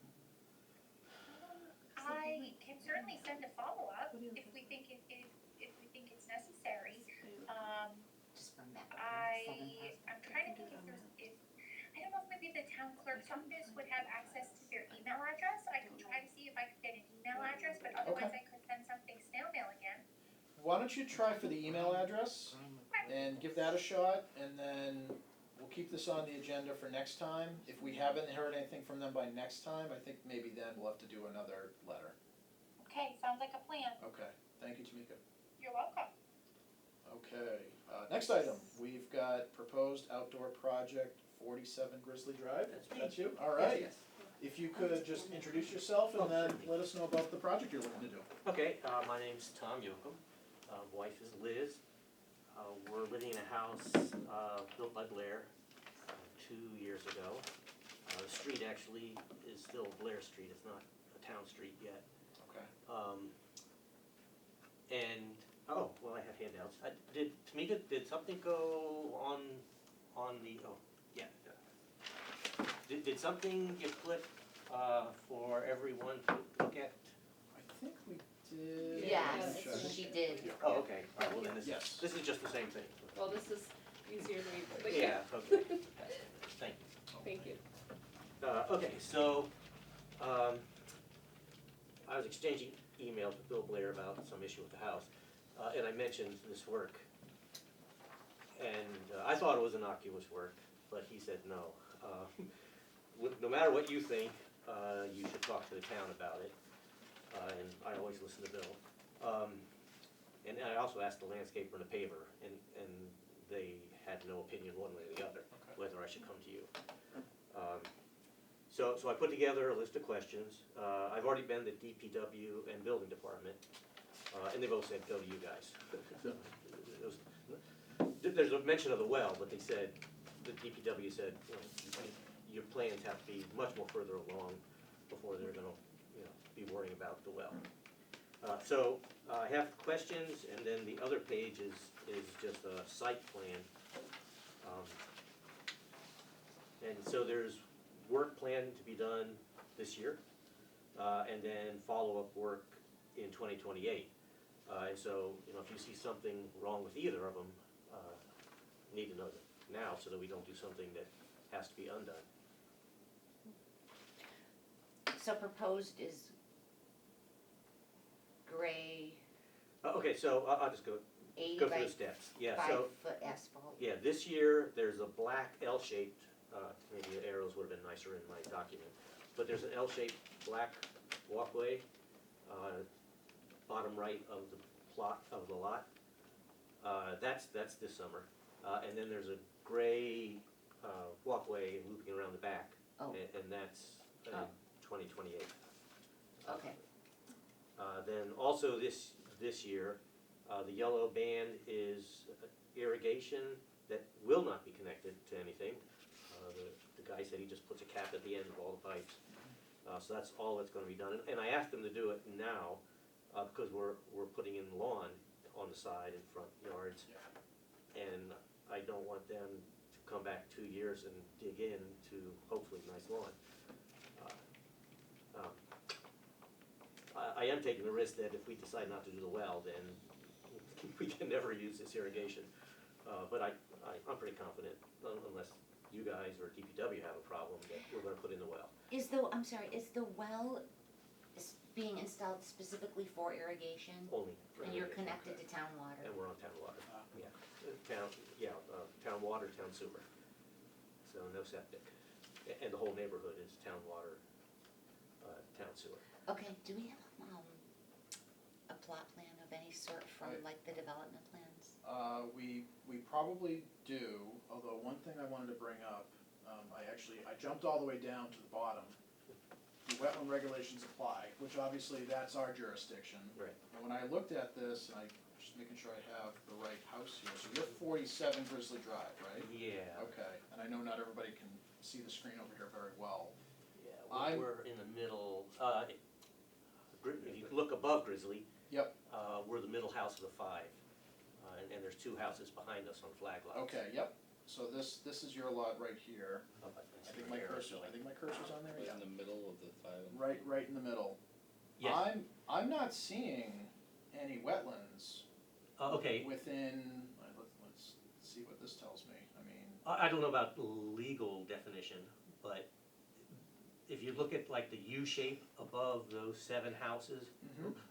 S3: I can certainly send a follow-up
S5: What do you
S3: if
S5: look
S3: we think if we think it's necessary. Um,
S2: Just from that.
S3: I'm trying to think if I don't know if maybe the town clerk's office would have access to their email address. I could try to see if I could get an email address, but otherwise I could send something snail mail again.
S1: Why don't you try for the email address and give that a shot, and then we'll keep this on the agenda for next time. If we haven't heard anything from them by next time, I think maybe then we'll have to do another letter.
S3: Okay, sounds like a plan.
S1: Okay, thank you, Tamika.
S3: You're welcome.
S1: Okay, next item, we've got proposed outdoor project 47 Grizzly Drive.
S10: That's me.
S1: That's you, all right.
S10: Yes.
S1: If you could just introduce yourself and then let us know about the project you're looking to do.
S10: Okay, my name's Tom Yocum. Wife is Liz. We're living in a house built by Blair 2 years ago. The street actually is still Blair Street. It's not a town street yet.
S1: Okay.
S10: And oh, well, I have handouts. Tamika, did something go on the? Oh, yeah. Did something get put for everyone to look at?
S1: I think we did.
S2: Yes,
S1: Let me check.
S2: she did.
S10: Oh, okay. All right, well then
S1: Yes.
S10: this is just the same thing.
S5: Well, this is easier to read, but
S10: Yeah. Okay. Thank you.
S5: Thank you.
S10: Okay, so I was exchanging emails with Bill Blair about some issue with the house, and I mentioned this work. And I thought it was innocuous work, but he said no. No matter what you think, you should talk to the town about it. And I always listen to Bill. And I also asked the landscaper and the paver, and they had no opinion one way or the other,
S1: Okay.
S10: whether I should come to you. So I put together a list of questions. I've already been to DPW and building department, and they both said, go to you guys. So, it was- there's a mention of the well, but they said, the DPW said, you know, your plans have to be much more further along before they're gonna, be worrying about the well. So I have questions, and then the other page is just a site plan. And so there's work planned to be done this year, and then follow-up work in 2028. And so, if you see something wrong with either of them, need to know that now so that we don't do something that has to be undone.
S2: So proposed is gray,
S10: Okay, so I'll just go
S2: 80
S10: through
S2: by
S10: the steps. Yeah,
S2: 5
S10: so,
S2: foot asphalt.
S10: yeah, this year, there's a black L-shaped, maybe the arrows would have been nicer in my document, but there's an L-shaped black walkway, bottom right of the plot of the lot. That's this summer. And then there's a gray walkway looping around the back,
S2: Oh.
S10: and that's
S2: Oh.
S10: 2028.
S2: Okay.
S10: Then also this this year. The yellow band is irrigation that will not be connected to anything. The guy said he just puts a cap at the end of all the pipes. So that's all that's gonna be done. And I asked him to do it now, because we're putting in lawn on the side and front yards. And I don't want them to come back 2 years and dig in to hopefully nice lawn. I am taking the risk that if we decide not to do the well, then we can never use this irrigation. But I'm pretty confident, unless you guys or DPW have a problem, that we're gonna put in the well.
S2: Is the well being installed specifically for irrigation?
S10: Only for
S2: And you're
S10: irrigation.
S2: connected to town water?
S10: And we're on town water, yeah. Town water, town sewer. So no septic. And the whole neighborhood is town water, town sewer.
S2: Okay, do we have, a plot plan of any sort from like the development plans?
S1: We probably do, although one thing I wanted to bring up, I jumped all the way down to the bottom. The wetland regulations apply, which obviously that's our jurisdiction.
S10: Right.
S1: And when I looked at this, and just making sure I have the right house here, so you're 47 Grizzly Drive, right?
S10: Yeah.
S1: Okay, and I know not everybody can see the screen over here very well.
S10: Yeah,
S1: I'm-
S10: we're in the middle, if you look above Grizzly.
S1: Yep.
S10: We're the middle house of the five, and there's two houses behind us on flag lots.
S1: Okay, yep, so this is your lot right here.
S10: Oh,
S1: I think my cursor's on there,
S6: Right
S1: yeah.
S6: in the middle of the five.
S1: Right in the middle.
S10: Yes,
S1: I'm not seeing any wetlands
S10: okay,
S1: within, let's see what this tells me, I mean,
S10: I don't know about legal definition, but if you look at like the U shape above those 7 houses,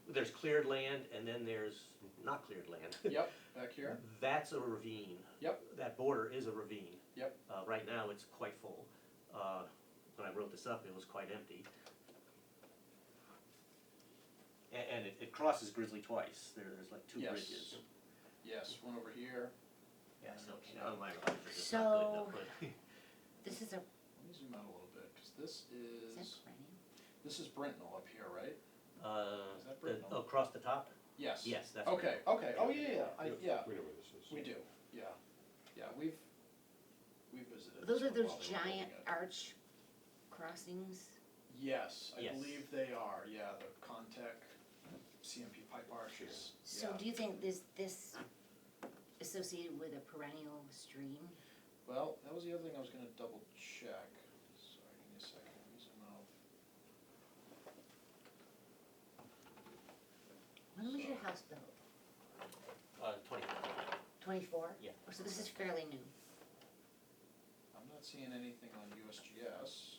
S10: there's cleared land and then there's not cleared land.
S1: yep, back here,
S10: That's a ravine.
S1: Yep.
S10: That border is a ravine.
S1: Yep.
S10: Right now, it's quite full. When I wrote this up, it was quite empty. And it crosses Grizzly twice. There's like 2
S1: Yes.
S10: bridges.
S1: yes, one over here.
S10: Yeah, so, my records are just not good enough, but-
S2: This is
S1: Let me zoom out a little bit, because
S2: is that perennial?
S1: this is Brintnal up here, right? Is that
S10: the-
S1: Brintnal?
S10: across the top?
S1: Yes.
S10: Yes, that's.
S1: Okay, okay, oh, yeah, yeah,
S9: We know where this is.
S1: we do, yeah, we've visited.
S2: Those
S1: this
S2: are
S1: one
S2: those
S1: while we were
S2: giant
S1: looking at it.
S2: arch crossings?
S1: Yes, I
S10: Yes.
S1: believe they are, yeah, the Contech CMP pipe arches,
S2: So
S1: yeah.
S2: do you think this associated with a perennial stream?
S1: Well, that was the other thing I was gonna double check. Sorry, give me a second, let me zoom out.
S2: When was your house built?
S10: 24.
S2: 24?
S10: Yeah.
S2: Oh, so this is fairly new.
S1: I'm not seeing anything on USGS.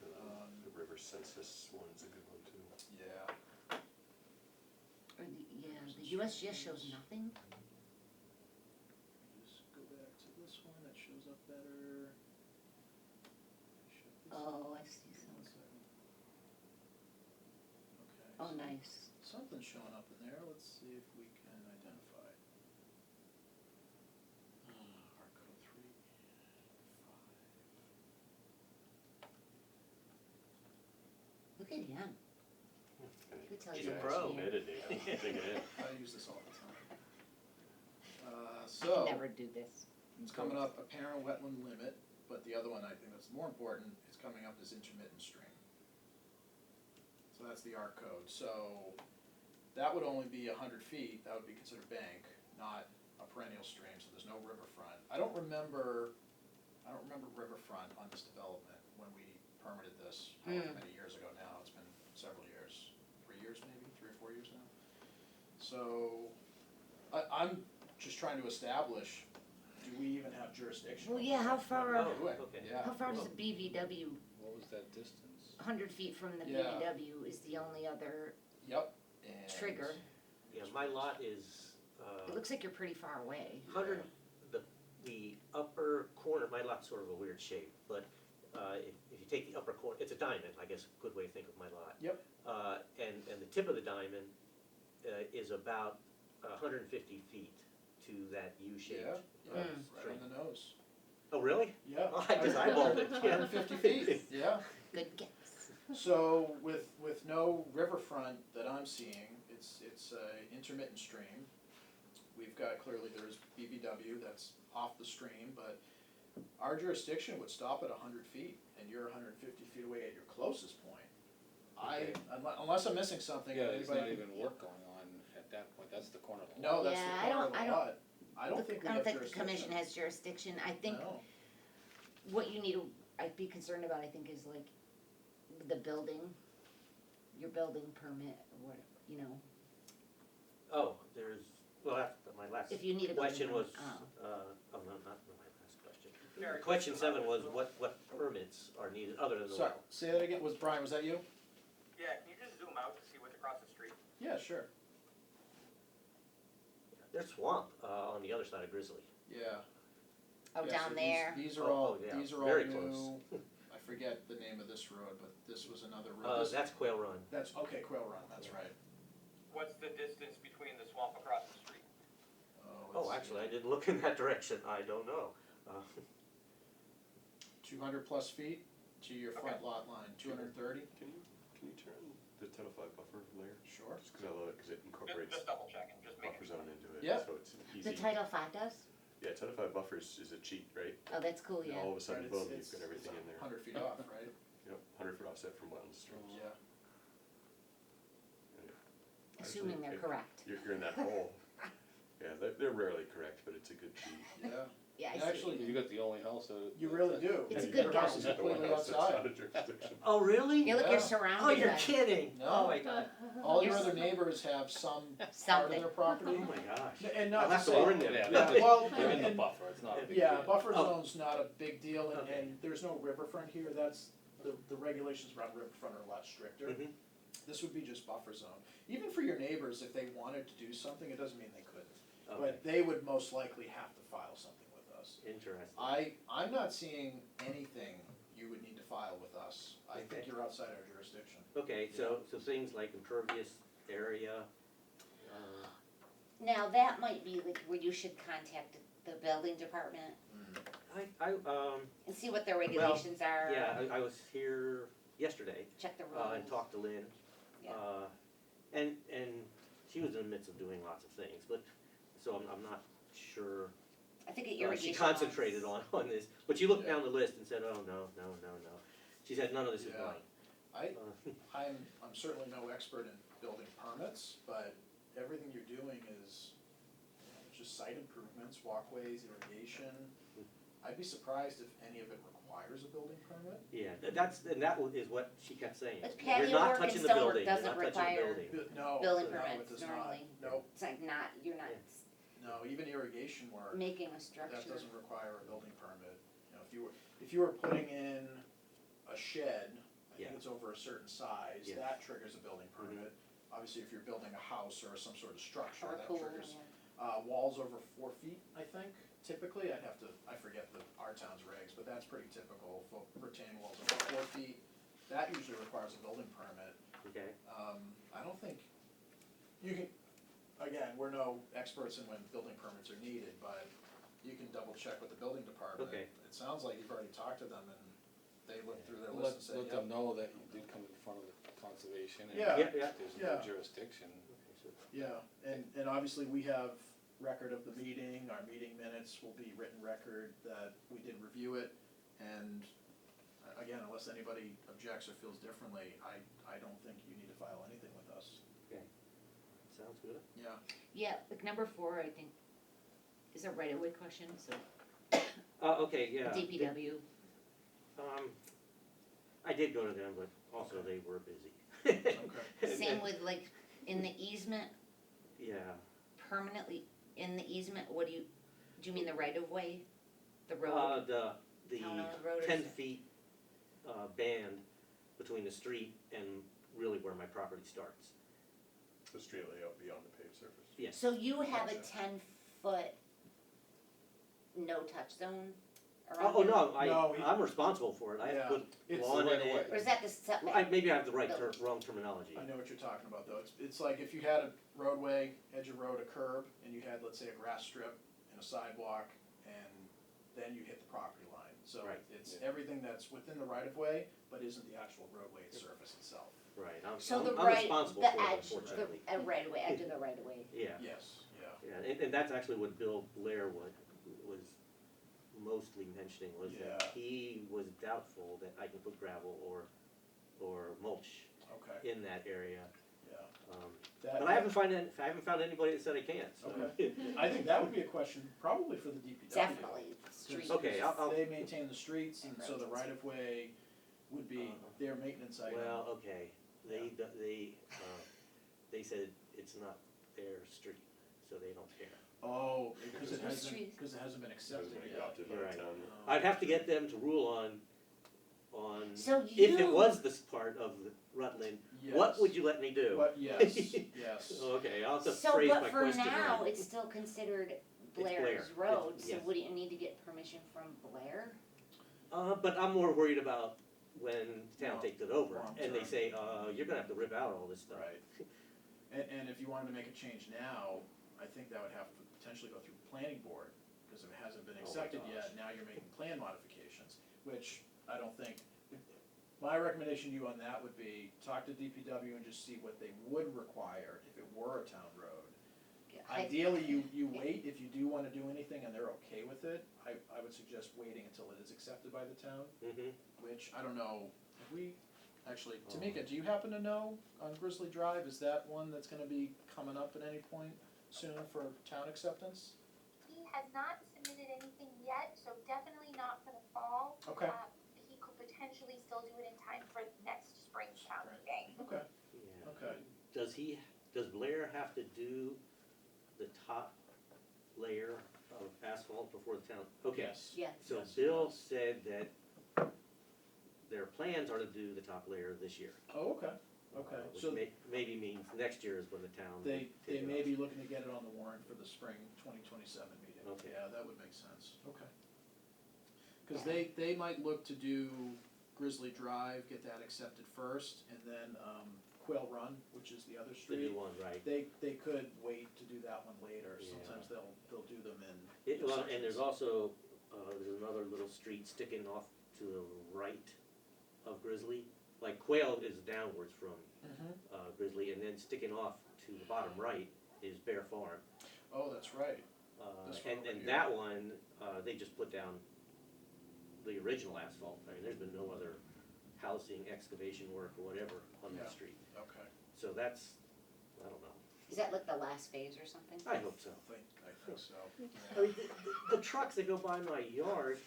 S9: The river census one's a good one too.
S1: Yeah,
S2: Or the USGS shows nothing?
S1: just go back to this one, that shows up better. Shut this
S2: Oh,
S1: up.
S2: I see
S1: One
S2: some.
S1: second. Okay.
S2: Oh,
S1: so
S2: nice.
S1: Something's showing up in there, let's see if we can identify. Hard code 3 and 5.
S2: Look at him. He tells
S10: He's
S2: you
S10: a
S2: what's
S10: pro.
S2: here.
S9: Metadata, dig it in.
S1: I use this all the time.
S2: I
S1: So,
S2: can never do this.
S1: it's coming up apparent wetland limit, but the other one I think that's more important, is coming up as intermittent stream. So that's the ARC code, so that would only be 100 feet, that would be considered bank, not a perennial stream, so there's no riverfront. I don't remember riverfront on this development when we permitted this, however many years ago now, it's been several years, 3 years maybe, 3 or 4 years now. So, I'm just trying to establish, do we even have jurisdiction?
S2: Well, yeah, how far,
S10: Oh,
S1: Do it,
S10: okay.
S1: yeah.
S2: how far does the BVW,
S6: What was that distance?
S2: 100 feet from the
S1: Yeah.
S2: BVW is the only other
S1: Yep, and.
S2: trigger?
S10: Yeah, my lot is,
S2: It looks like you're pretty far away.
S10: 100, the upper corner, my lot's sort of a weird shape, but if you take the upper corner, it's a diamond, I guess, a good way to think of my lot.
S1: Yep.
S10: And the tip of the diamond is about 150 feet to that U-shaped
S1: Yeah, yeah,
S10: stream.
S1: right on the nose.
S10: Oh, really?
S1: Yeah.
S10: Oh, I just eyeballed it, yeah.
S1: 150 feet, yeah.
S2: Good guess.
S1: So with no riverfront that I'm seeing, it's a intermittent stream. We've got, clearly there's BBW that's off the stream, but our jurisdiction would stop at 100 feet, and you're 150 feet away at your closest point.
S6: Okay.
S1: Unless I'm missing something.
S6: Yeah, there's not
S1: anybody-
S6: even work going on at that point, that's the corner of the
S1: No,
S6: lot.
S1: that's the
S2: Yeah, I
S1: corner
S2: don't-
S1: of the
S2: I don't-
S1: lot. I don't think we have
S2: the
S1: jurisdiction.
S2: commission has jurisdiction, I think
S1: No.
S2: what you need to, I'd be concerned about, I think, is like the building, your building permit or what, you know,
S10: Oh, there's, well, that's my last
S2: if you need a building
S10: question was,
S2: permit.
S10: no, not my last question. Question 7 was what permits are needed other than the
S1: Sorry,
S10: well?
S1: say that again, Brian, was that you?
S4: Yeah, can you just zoom out to see what's across the street?
S1: Yeah, sure,
S10: There's swamp, on the other side of Grizzly.
S1: yeah.
S2: Oh,
S1: Yeah,
S2: down
S1: so
S2: there,
S1: These are
S10: Oh,
S1: all,
S10: yeah,
S1: these are all
S10: very
S1: new, I forget the name of this road, but this was another road. This-
S10: That's Quail Run.
S1: That's, okay, Quail Run, that's right.
S4: What's the distance between the swamp across the street?
S10: Oh,
S1: let's
S10: actually,
S1: see.
S10: I didn't look in that direction, I don't know.
S1: 200 plus feet to your front lot line, 230?
S9: Can you turn the Title V buffer layer?
S1: Sure.
S9: Just because I love it, because it incorporates
S4: Just double checking, just making
S9: buffer
S4: sure.
S9: zone into it,
S1: Yeah.
S9: so it's
S2: the
S9: easy.
S2: Title V does?
S9: Yeah, Title V buffer is a cheat, right?
S2: Oh, that's cool,
S9: And
S2: yeah.
S9: all of a sudden,
S1: Right,
S9: boom,
S1: it's-
S9: you've got everything in there.
S1: 100 feet off, right?
S9: Yep, 100-foot offset from wetlands streams.
S1: Yeah.
S2: Assuming they're correct.
S9: You're in that hole. Yeah, they're rarely correct, but it's a good cheat.
S1: Yeah,
S2: Yeah, I see.
S1: actually,
S6: You got the only house that.
S1: you really do.
S2: It's a
S1: Your
S2: good
S1: house
S2: guy.
S1: is
S9: Not the one
S1: completely
S9: house that's
S1: outside.
S9: out of jurisdiction.
S10: Oh, really?
S2: Yeah, look,
S1: Yeah.
S2: you're surrounded
S10: Oh,
S2: by.
S10: you're kidding?
S1: No.
S10: Oh, my God.
S1: All your
S2: You're
S1: other
S2: s-
S1: neighbors have some part of
S2: Something.
S1: their property.
S10: Oh, my gosh.
S1: And
S10: I'll
S1: not to
S10: have to
S1: say,
S10: warn them.
S6: Yeah,
S1: yeah, well,
S6: they're in the
S1: and-
S6: buffer, it's not a big deal.
S1: yeah, buffer
S10: Oh.
S1: zone's not a big deal, and,
S10: Okay.
S1: and there's no riverfront here, that's, the regulations around riverfront are a lot stricter.
S10: Mhm.
S1: This would be just buffer zone. Even for your neighbors, if they wanted to do something, it doesn't mean they couldn't.
S10: Okay,
S1: But they would most likely have to file something with us.
S10: interesting.
S1: I'm not seeing anything you would need to file with us. I think
S10: Okay.
S1: you're outside our jurisdiction.
S10: Okay, so things like impervious area,
S2: Now, that might be like where you should contact the building department and see what their regulations are.
S10: yeah, I was here yesterday,
S2: Check the rules.
S10: and talked to Lynn.
S2: Yeah.
S10: And she was in the midst of doing lots of things, but, so I'm not sure.
S2: I think it
S10: She
S2: irrigation
S10: concentrated
S2: lines.
S10: on this, but she looked
S1: Yeah.
S10: down the list and said, oh, no. She said, none of this is
S1: Yeah.
S10: mine.
S1: I'm certainly no expert in building permits, but everything you're doing is, you know, just site improvements, walkways, irrigation. I'd be surprised if any of it requires a building permit.
S10: Yeah, that is what she kept saying.
S2: But
S10: You're
S2: patio
S10: not
S2: work and
S10: touching the
S2: stonework
S10: building, you're
S2: doesn't
S10: not touching the
S2: require
S10: building.
S1: No,
S2: building
S1: no, it
S2: permits
S1: does not.
S2: normally.
S1: Nope,
S2: It's like not, you're not
S1: no, even irrigation work,
S2: making a
S1: that
S2: structure.
S1: doesn't require a building permit. You know, if you were putting in a shed, I
S10: Yeah.
S1: think it's over a certain size,
S10: Yeah.
S1: that triggers a building permit. Obviously, if you're building a house or some sort of structure,
S2: Or a
S1: that
S2: pool,
S1: triggers.
S2: yeah.
S1: Walls over 4 feet, I think, typically, I forget our town's regs, but that's pretty typical, for retaining walls over 4 feet. That usually requires a building permit.
S10: Okay,
S1: I don't think, you can, again, we're no experts in when building permits are needed, but you can double check with the building department.
S10: Okay.
S1: It sounds like you've already talked to them and they looked through their list and said,
S6: Let
S1: yep.
S6: them know that you did come in front of the conservation and
S1: Yeah.
S10: Yeah.
S6: there's
S1: Yeah.
S6: no jurisdiction.
S10: okay, so,
S1: Yeah, and obviously we have record of the meeting, our meeting minutes will be written record that we did review it. And again, unless anybody objects or feels differently, I don't think you need to file anything with us.
S10: sounds good.
S1: Yeah,
S2: Yeah, like number 4, I think, is a right-of-way question, so
S10: Okay, yeah.
S2: DPW.
S10: I did go to them, but also
S1: Okay.
S10: they were busy.
S1: okay.
S2: Same with like, in the easement,
S10: Yeah,
S2: permanently in the easement, do you mean the right-of-way? The road?
S10: the
S2: Town-owned road or
S10: 10
S2: is it-
S10: feet, band between the street and really where my property starts.
S9: The street layout beyond the paved surface.
S10: Yes.
S2: So you have a
S1: Gotcha.
S2: 10-foot no-touch zone around
S10: Oh,
S2: you?
S10: no,
S1: No,
S10: I'm responsible for it, I have
S1: Yeah.
S10: to put
S1: It's
S10: lawn
S6: the
S10: in
S6: right of
S10: it.
S6: way.
S2: Or is that the setback?
S10: Maybe I have the right,
S2: No.
S10: wrong terminology.
S1: I know what you're talking about though, it's like if you had a roadway, edge of road, a curb, and you had, let's say, a grass strip and a sidewalk, and then you hit the property line. So
S10: Right.
S1: it's
S6: Yeah.
S1: everything that's within the right of way, but isn't the actual roadway surface itself.
S10: Right,
S2: So the
S10: I'm
S2: right,
S10: responsible
S2: the
S10: for it,
S2: edge,
S10: unfortunately.
S2: the right of way, edge of the right of way.
S10: Yeah,
S1: Yes, yeah.
S10: yeah, and that's actually what Bill Blair was mostly mentioning, was that
S1: Yeah.
S10: he was doubtful that I can put gravel or mulch
S1: Okay,
S10: in that area.
S1: yeah.
S10: But
S1: That-
S10: I haven't found anybody that said I can't, so.
S1: Okay. I think that would be a question probably for the DPW.
S2: Definitely, street.
S10: Okay, I'll-
S1: They maintain the streets, and
S2: And
S1: so the
S2: roads.
S1: right of way would be their maintenance item.
S10: Well, okay, they said it's not their street, so they don't care.
S1: Oh, because it
S2: The
S1: hasn't,
S2: street.
S1: because it hasn't been accepted
S9: Hasn't been
S1: yet.
S9: adopted by the
S10: Right.
S9: town.
S10: I'd have to get them to rule on
S2: So
S10: if it
S2: you-
S10: was this part of Rutland,
S1: Yes.
S10: what would you let me do?
S1: What, yes, yes.
S10: Okay, I'll have to
S2: So,
S10: phrase my
S2: but for
S10: question
S2: now,
S10: right.
S2: it's still considered
S10: Blair.
S2: Blair's road,
S10: It's-
S2: so
S10: yes.
S2: wouldn't you need to get permission from Blair?
S10: But I'm more worried about when the town
S1: Long-
S10: takes it over,
S1: long
S10: and they
S1: term.
S10: say, you're gonna have to rip out all this stuff.
S1: Right. And if you wanted to make a change now, I think that would have to potentially go through the planning board, because if it hasn't been
S10: my
S1: accepted
S10: gosh.
S1: yet, now you're making plan modifications, which I don't think, my recommendation to you on that would be, talk to DPW and just see what they would require if it were a town road. Ideally, you wait, if you do wanna do anything and they're okay with it, I would suggest waiting until it is accepted by the town,
S10: Mm-hmm.
S1: which, I don't know, have we, actually, Tamika, do you happen to know on Grizzly Drive, is that one that's gonna be coming up at any point soon for town acceptance?
S3: He has not submitted anything yet, so definitely not for the fall.
S1: Okay.
S3: He could potentially still do it in time for next spring's town meeting.
S1: Okay,
S10: Yeah.
S1: okay,
S10: Does Blair have to do the top layer of asphalt before the town? Okay,
S1: yes.
S2: Yeah.
S10: so
S1: Yes.
S10: Bill said that their plans are to do the top layer this year.
S1: Oh, okay, okay,
S10: Which
S1: so
S10: maybe means next year is when the town.
S1: they
S10: take it
S1: may
S10: off.
S1: be looking to get it on the warrant for the spring 2027 meeting.
S10: Okay.
S1: Yeah, that would make sense, okay. Cause they might look to do Grizzly Drive, get that accepted first, and then Quail Run, which is the other
S10: The
S1: street.
S10: new one, right.
S1: They could wait to do that one later,
S10: Yeah.
S1: sometimes they'll do them in
S10: Well, and there's
S1: sections.
S10: also, there's another little street sticking off to the right of Grizzly. Like Quail is downwards from
S1: Mhm.
S10: Grizzly, and then sticking off to the bottom right is Bear Farm.
S1: Oh, that's right, This one
S10: And
S1: over here.
S10: that one, they just put down the original asphalt. I mean, there's been no other housing, excavation work or whatever on
S1: Yeah.
S10: that street.
S1: okay,
S10: So that's, I don't know.
S2: Is that like the last phase or something?
S10: I hope so.
S1: I think so.
S10: I mean, the trucks that go by my yard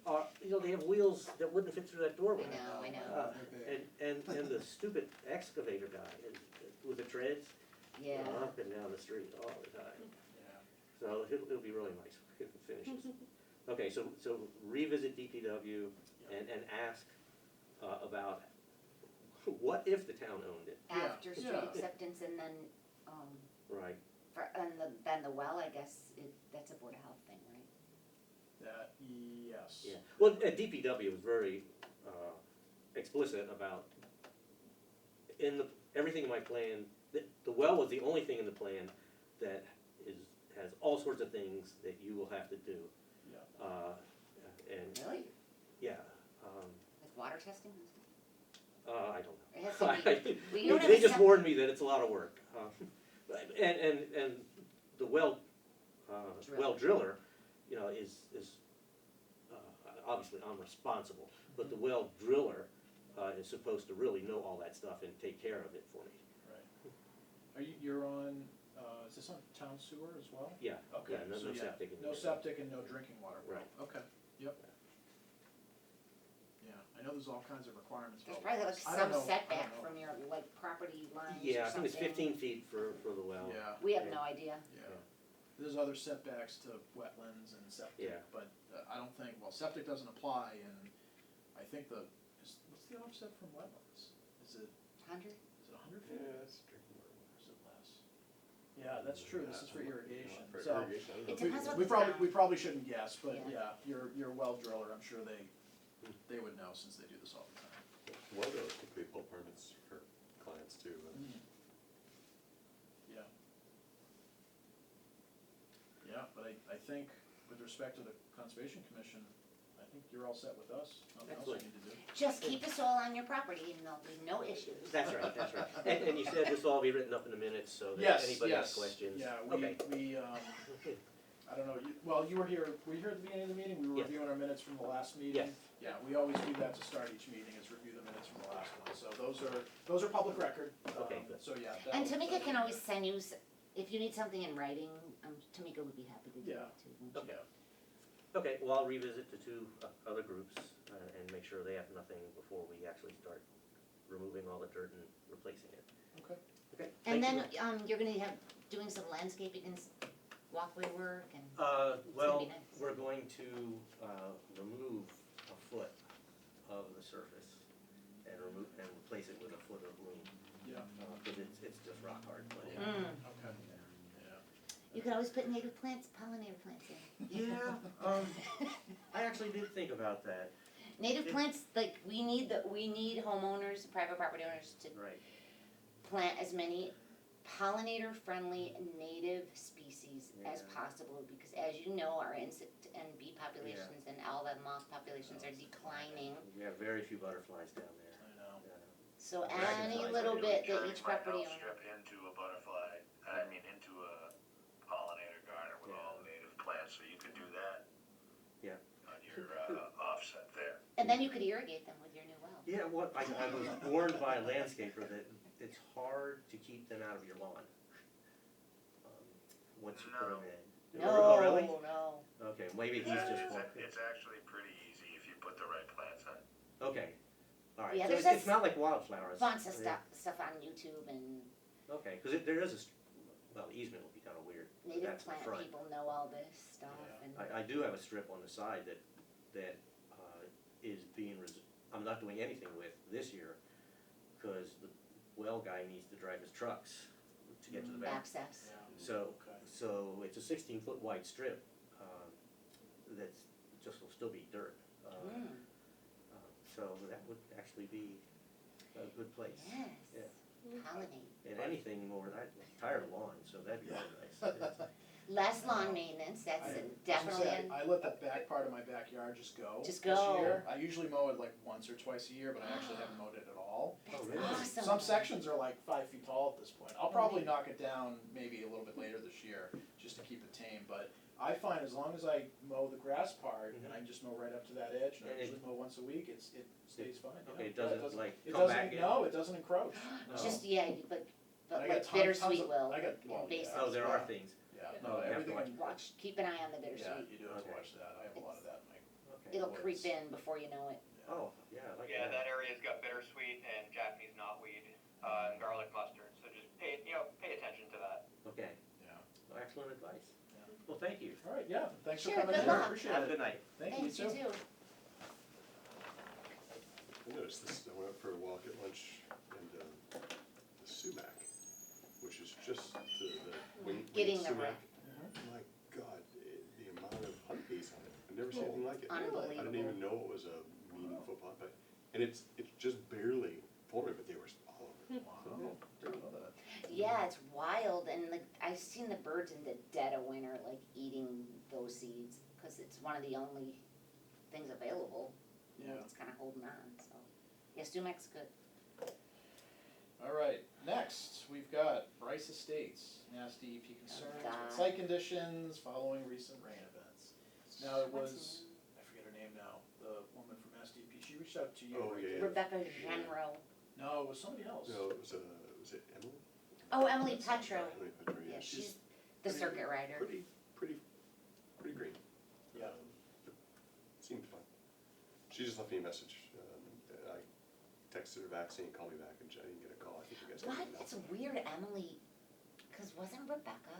S10: are, they have wheels that wouldn't fit through that doorway.
S2: I know.
S1: They're big.
S10: And the stupid excavator guy with the treads,
S2: Yeah.
S10: up and down the street all the time.
S1: Yeah.
S10: So it'll be really nice if it finishes. Okay, so revisit DPW and ask about what if the town owned it,
S2: After street
S1: yeah.
S2: acceptance and then,
S10: right?
S2: then the well, I guess, that's a Board of Health thing, right?
S1: That, yes.
S10: Yeah, well, DPW was very explicit about, everything in my plan, the well was the only thing in the plan that has all sorts of things that you will have to do.
S1: Yeah.
S10: And,
S2: Really?
S10: yeah,
S2: Like water testing and stuff?
S10: I don't know.
S2: It has to be, well, you don't have
S10: They
S2: a
S10: just
S2: sep-
S10: warned me that it's a lot of work. And the well driller, is obviously I'm responsible, but the well driller is supposed to really know all that stuff and take care of it for me.
S1: Right. You're on, is this on town sewer as well?
S10: Yeah,
S1: Okay,
S10: yeah, no
S1: so yeah,
S10: septic.
S1: no septic and no drinking water.
S10: Right.
S1: Okay, yep. Yeah, I know there's all kinds of requirements.
S2: There's
S1: for
S2: probably like
S1: wells. I don't
S2: some
S1: know,
S2: setback
S1: I don't know.
S2: from your, like, property lines or
S10: Yeah, I think it's
S2: something.
S10: 15 feet for the well.
S1: Yeah,
S2: We have no idea.
S1: yeah. There's other setbacks to wetlands and septic,
S10: Yeah.
S1: but I don't think, well, septic doesn't apply, and I think what's the offset from wetlands? Is it
S2: 100?
S1: 100 feet?
S9: Yeah, that's drinking water.
S1: Or is it less? Yeah, that's true, this is for irrigation,
S9: For
S1: so.
S9: irrigation, I don't
S2: It
S9: know.
S2: depends what
S1: We
S2: the
S1: probably,
S2: town-
S1: we probably shouldn't guess, but
S2: Yeah.
S1: yeah, your well driller, I'm sure they would know since they do this all the time.
S9: Well, they'll typically pull permits for clients too.
S1: Yeah. Yeah, but I think with respect to the Conservation Commission, I think you're all set with us, nothing else we need to do.
S2: Just keep us all on your property and there'll be no issues.
S10: That's right, that's right. And you said this will all be written up in the minutes, so that
S1: Yes,
S10: anybody has
S1: yes.
S10: questions.
S1: Yeah,
S10: Okay.
S1: we, I don't know, you were here at the beginning of the meeting? We were
S10: Yes.
S1: reviewing our minutes from the last meeting?
S10: Yes.
S1: Yeah, we always do that to start each meeting, is review the minutes from the last one, so those are public record.
S10: Okay, good.
S1: So, yeah.
S2: And
S1: that'll-
S2: Tamika can always send you, if you need something in writing, Tamika would be happy to do
S1: Yeah.
S2: that too. won't she?
S10: Okay. Okay, well, I'll revisit the two other groups and make sure they have nothing before we actually start removing all the dirt and replacing it.
S1: Okay.
S10: Okay,
S2: And
S10: thank you.
S2: then, you're gonna have, doing some landscaping and walkway work and,
S10: Well,
S2: be nice.
S10: we're going to remove a foot of the surface and replace it with a foot of loam.
S1: Yeah,
S10: Because it's just rock hard clay.
S2: Mm.
S1: okay, yeah.
S2: You could always put native plants, pollinator plants in.
S10: Yeah, I actually did think about that.
S2: Native plants, like, we need homeowners, private property owners to
S10: Right.
S2: plant as many pollinator-friendly native species as
S10: Yeah.
S2: possible, because as you know, our insect and bee populations and all the moth populations are declining.
S10: We have very few butterflies down there.
S1: I know.
S10: Yeah.
S2: So
S10: Dragonflies
S2: any
S10: are
S2: little
S10: really
S2: bit that
S7: Turning
S2: each
S7: my
S2: property
S7: house
S2: owner.
S7: strip into a butterfly, into a pollinator garden with
S10: Yeah.
S7: all native plants, so you could do that.
S10: Yeah.
S7: On your offset there.
S2: And then you could irrigate them with your new well.
S10: Yeah, what, I was warned by a landscaper that it's hard to keep them out of your lawn. Once you put them in. Oh, really?
S2: No.
S10: Okay, maybe he's
S7: It's,
S10: just walking.
S7: it's actually pretty easy if you put the right plants in.
S10: Okay, alright,
S2: Yeah,
S10: so
S2: there's
S10: it's
S2: this
S10: not like wildflowers.
S2: Bunch of
S10: Yeah.
S2: stuff on YouTube, and
S10: Okay, cause there is well, the easement would be kinda weird.
S2: native
S10: That's the
S2: plant
S10: front.
S2: people know all this stuff,
S1: Yeah.
S2: and
S10: I do have a strip on the side that is being, I'm not doing anything with this year, cause the well guy needs to drive his trucks to get to the back.
S2: access.
S1: Yeah.
S10: So,
S1: Okay.
S10: so it's a 16-foot wide strip, that's, just will still be dirt.
S2: Mm,
S10: So that would actually be a good place.
S2: yes,
S10: Yeah.
S2: pollinate.
S10: And anything more, I'm tired of lawns, so that'd be really nice.
S2: Less lawn maintenance, that's definitely,
S1: I let the back part of my backyard just go.
S2: Just
S1: This
S2: go.
S1: year, I usually mow it like once or twice a year, but I actually haven't mowed it at all.
S10: Oh,
S2: that's
S10: really?
S2: awesome.
S1: Some sections are like 5 feet tall at this point. I'll probably knock it down maybe a little bit later this year, just to keep it tame, but I find as long as I mow the grass part, and I just mow right up to that edge, and I
S10: And it-
S1: usually mow once a week, it stays fine, yeah.
S10: Okay, it
S1: Yeah,
S10: doesn't like
S1: It
S10: come back
S1: doesn't,
S10: in?
S1: no, it doesn't encroach. No.
S2: Just, yeah, but
S1: I got
S2: like
S1: tons
S2: bittersweet
S1: of-
S2: will,
S1: I got, well,
S2: and
S1: yeah.
S2: basil.
S10: Oh, there are
S1: Yeah.
S10: things,
S1: Yeah,
S10: Oh,
S1: no,
S10: you have to
S1: everything,
S2: Watch, keep an eye on the
S1: yeah,
S2: bittersweet.
S1: you do have to
S10: Okay.
S1: watch that, I have a lot of that in my,
S10: okay.
S2: It'll
S1: woods.
S2: creep in before you know it.
S10: Oh, yeah, I like
S4: Yeah,
S10: that.
S4: that area's got bittersweet and Japanese knotweed, and garlic mustard, so just pay attention to that.
S10: Okay,
S1: yeah.
S10: well, excellent advice.
S1: Yeah.
S10: Well, thank you.
S1: All right, yeah, thanks for
S2: Sure,
S1: coming
S2: good
S1: in, I
S2: luck.
S1: appreciate
S10: Have a
S1: it.
S10: good night.
S1: Thank you,
S2: Thanks, you too.
S9: I noticed this, I went out for a walk at lunch and the sumac, which is just the wing
S2: Getting the
S9: sumac.
S2: right.
S9: My God, the amount of honeybees on it, I've never seen anything like it. I didn't
S2: Unbelievable.
S9: even know it was a meaningful pond, but, and it's just barely formed, but they were all over it.
S1: Wow, didn't know that.
S2: Yeah, it's wild, and like, I've seen the birds in the dead of winter, like, eating those seeds, cause it's one of the only things available. You know,
S1: Yeah.
S2: it's kinda holding on, so, yeah, sumac's good.
S1: All right, next, we've got Bryce Estates, Mass DEP concerns
S2: God.
S1: with site conditions following recent rain events. Now, it was, I forget her name now, the woman from Mass DEP, she reached out to you.
S9: Oh,
S1: right?
S9: yeah.
S2: Rebecca Genro.
S1: No, it was somebody else.
S9: No, it was it Emily?
S2: Oh, Emily Petro.
S9: Emily Petro,
S2: Yeah,
S9: yeah,
S2: she's the
S9: pretty-
S2: circuit rider.
S9: Pretty green.
S1: Yeah.
S9: Seemed fun. She just left me a message. I texted her back saying, call me back, and I didn't get a call. I think you guys got
S2: What?
S9: an email.
S2: It's weird, Emily, cause wasn't Rebecca,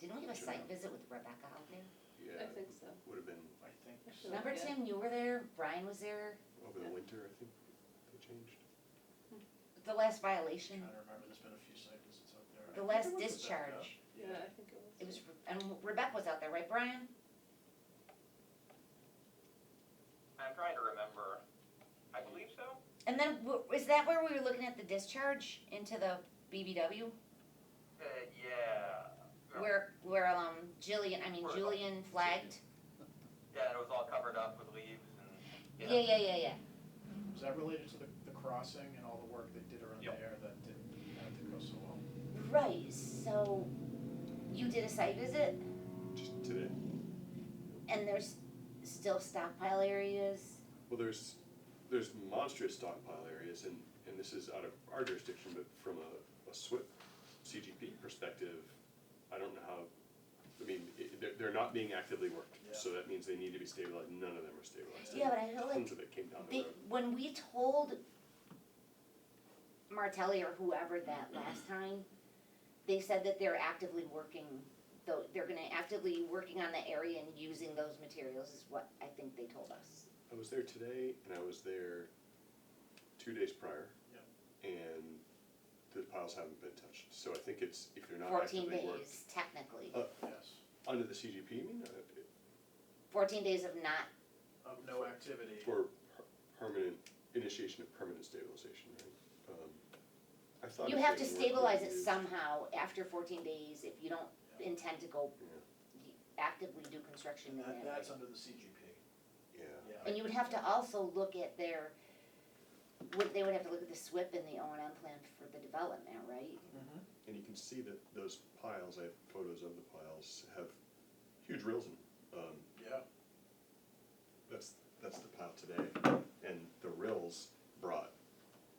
S2: didn't we have a site visit with Rebecca out there?
S9: Yeah,
S5: I think so.
S9: would have been
S1: I think.
S5: So,
S2: Remember
S5: yeah.
S2: Tim, you were there, Brian was there,
S9: over the winter, I think they changed.
S2: the last violation,
S1: Trying to remember, there's been a few site visits out there.
S2: the
S1: I
S2: last
S1: think it was
S2: discharge.
S5: Yeah, I think it was.
S2: It was, and Rebecca was out there, right, Brian?
S4: I'm trying to remember, I believe so?
S2: And then, is that where we were looking at the discharge into the BBW?
S4: Yeah.
S2: Where Julian flagged?
S4: Yeah, and it was all covered up with leaves and,
S2: Yeah.
S1: Is that related to the crossing and all the work they did around
S4: Yep.
S1: there that didn't go so well?
S2: Right, so you did a site visit
S9: Just today.
S2: and there's still stockpile areas?
S9: Well, there's monstrous stockpile areas, and this is out of our jurisdiction, but from a SWIP CGP perspective, I don't know how, I mean, they're not being actively worked,
S1: Yeah.
S9: so that means they need to be stabilized, none of them are stabilized.
S2: Yeah, but I feel like
S9: Tons of it came down the road.
S2: when we told Martelli or whoever that last time, they said that they're actively working, though, they're gonna actively working on the area and using those materials is what I think they told us.
S9: I was there today, and I was there 2 days prior.
S1: Yep.
S9: And the piles haven't been touched, so I think it's, if you're not
S2: 14
S9: actively worked.
S2: days, technically.
S1: Yes,
S9: Under the CGP, you mean,
S2: 14 days of not,
S1: of no activity.
S9: for permanent, initiation of permanent stabilization, right? I thought
S2: you
S9: if
S2: have
S9: they
S2: to
S9: weren't
S2: stabilize
S9: gonna
S2: it
S9: use-
S2: somehow after 14 days if you don't
S1: Yeah.
S2: intend to go
S9: Yeah,
S2: actively do construction in that
S1: That's
S2: area.
S1: under the CGP,
S9: yeah.
S1: yeah.
S2: And you would have to also look at they would have to look at the SWIP and the O&M plan for the development, right?
S1: Mhm.
S9: And you can see that those piles, I have photos of the piles, have huge rills in them.
S1: Yeah,
S9: That's the pile today, and the rills brought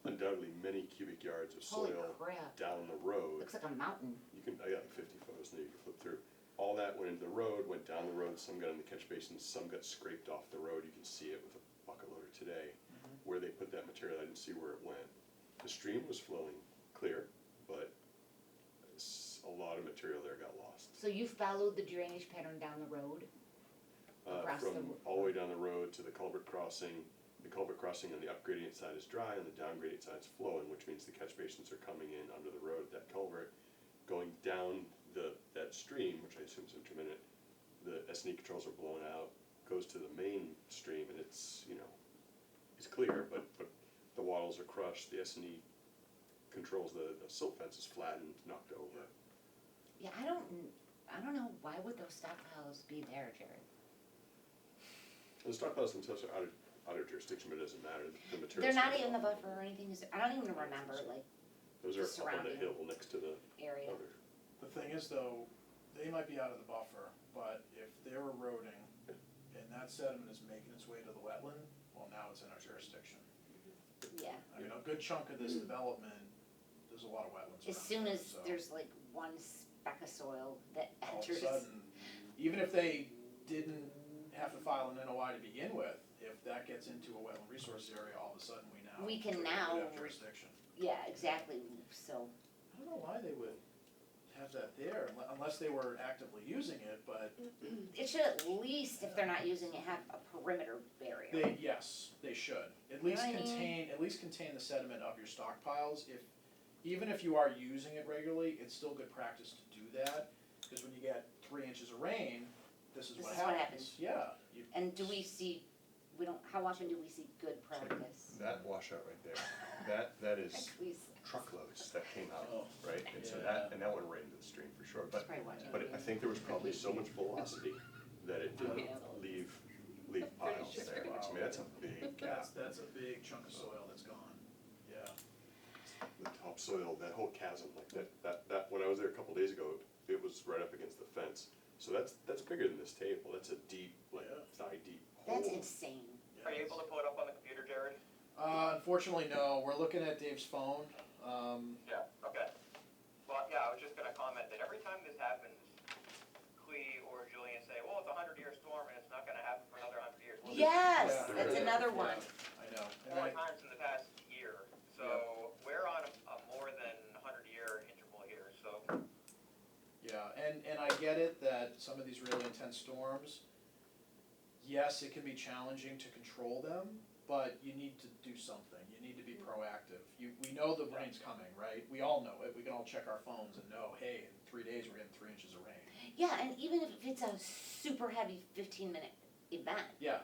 S9: undoubtedly many cubic yards of
S2: Holy
S9: soil
S2: crap,
S9: down the road.
S2: looks like a mountain.
S9: I got like 50 photos now you can flip through. All that went into the road, went down the road, some got in the catch basins, some got scraped off the road, you can see it with a bucket loader today. Where they put that material, I didn't see where it went. The stream was flowing clear, but a lot of material there got lost.
S2: So you followed the drainage pattern down the road? Across the
S9: From all the way down the road to the culvert crossing. The culvert crossing on the up gradient side is dry, and the down gradient side is flowing, which means the catch basins are coming in under the road at that culvert. Going down that stream, which I assume is intermittent, the S&E controls are blown out, goes to the main stream, and it's, it's clear, but the wattles are crushed, the S&E controls, the silt fence is flattened, knocked over.
S2: Yeah, I don't know, why would those stockpiles be there, Jared?
S9: And the stockpiles themselves are out of jurisdiction, but it doesn't matter, the materials.
S2: They're not in the buffer or anything, I don't even remember, like,
S9: Those are up on the
S2: surrounding
S9: hill next to the
S2: area.
S9: other.
S1: the thing is though, they might be out of the buffer, but if they're eroding and that sediment is making its way to the wetland, well, now it's in our jurisdiction.
S2: Yeah,
S1: I mean, a good chunk of this development, there's a lot of wetlands
S2: as
S1: around
S2: soon
S1: there,
S2: as
S1: so
S2: there's like one speck of soil that
S1: all of a
S2: enters.
S1: sudden, even if they didn't have to file an NOI to begin with, if that gets into a wetland resource area, all of a sudden
S2: We can
S1: would
S2: now-
S1: have jurisdiction.
S2: Yeah, exactly, so,
S1: I don't know why they would have that there, unless they were actively using it, but
S2: it should at least, if they're not using it, have a perimeter barrier.
S1: yes, they should. At
S2: You
S1: least
S2: know what I mean?
S1: contain the sediment of your stockpiles. Even if you are using it regularly, it's still good practice to do that, because when you get 3 inches of rain, this is what happens. Yeah,
S2: And how often do we see good practice?
S9: That washout right there, that is
S2: Please,
S9: truckloads that came out,
S1: Oh.
S9: right? And so
S1: Yeah.
S9: that went right into the stream for sure, but,
S2: just probably watching.
S9: but I think there was probably so much velocity that it didn't leave piles
S2: sure.
S9: there. I mean, that's a big gap.
S1: that's a big chunk of soil that's gone, yeah.
S9: The topsoil, that whole chasm, like that, when I was there a couple days ago, it was right up against the fence. So that's bigger than this table, that's a deep, like
S1: Yeah.
S9: thigh deep hole.
S2: That's insane.
S1: Yeah,
S4: Are you able to pull it up on the computer, Jared?
S1: Unfortunately, no, we're looking at Dave's phone,
S4: Yeah, okay. Well, yeah, I was just gonna comment that every time this happens, Clea or Julian say, well, it's a 100-year storm and it's not gonna happen for another 100 years. Well,
S2: Yes,
S1: Yeah.
S2: that's another one.
S1: I know. And
S4: Four
S1: I-
S4: times in the past year, so we're on a more than 100-year interval here, so.
S1: Yeah, and I get it that some of these really intense storms, yes, it can be challenging to control them, but you need to do something, you need to be proactive. We know the rain's coming, right? We all know it, we can all check our phones and know, hey, in 3 days, we're getting 3 inches of rain.
S2: Yeah, and even if it's a super heavy 15-minute event,
S1: Yeah,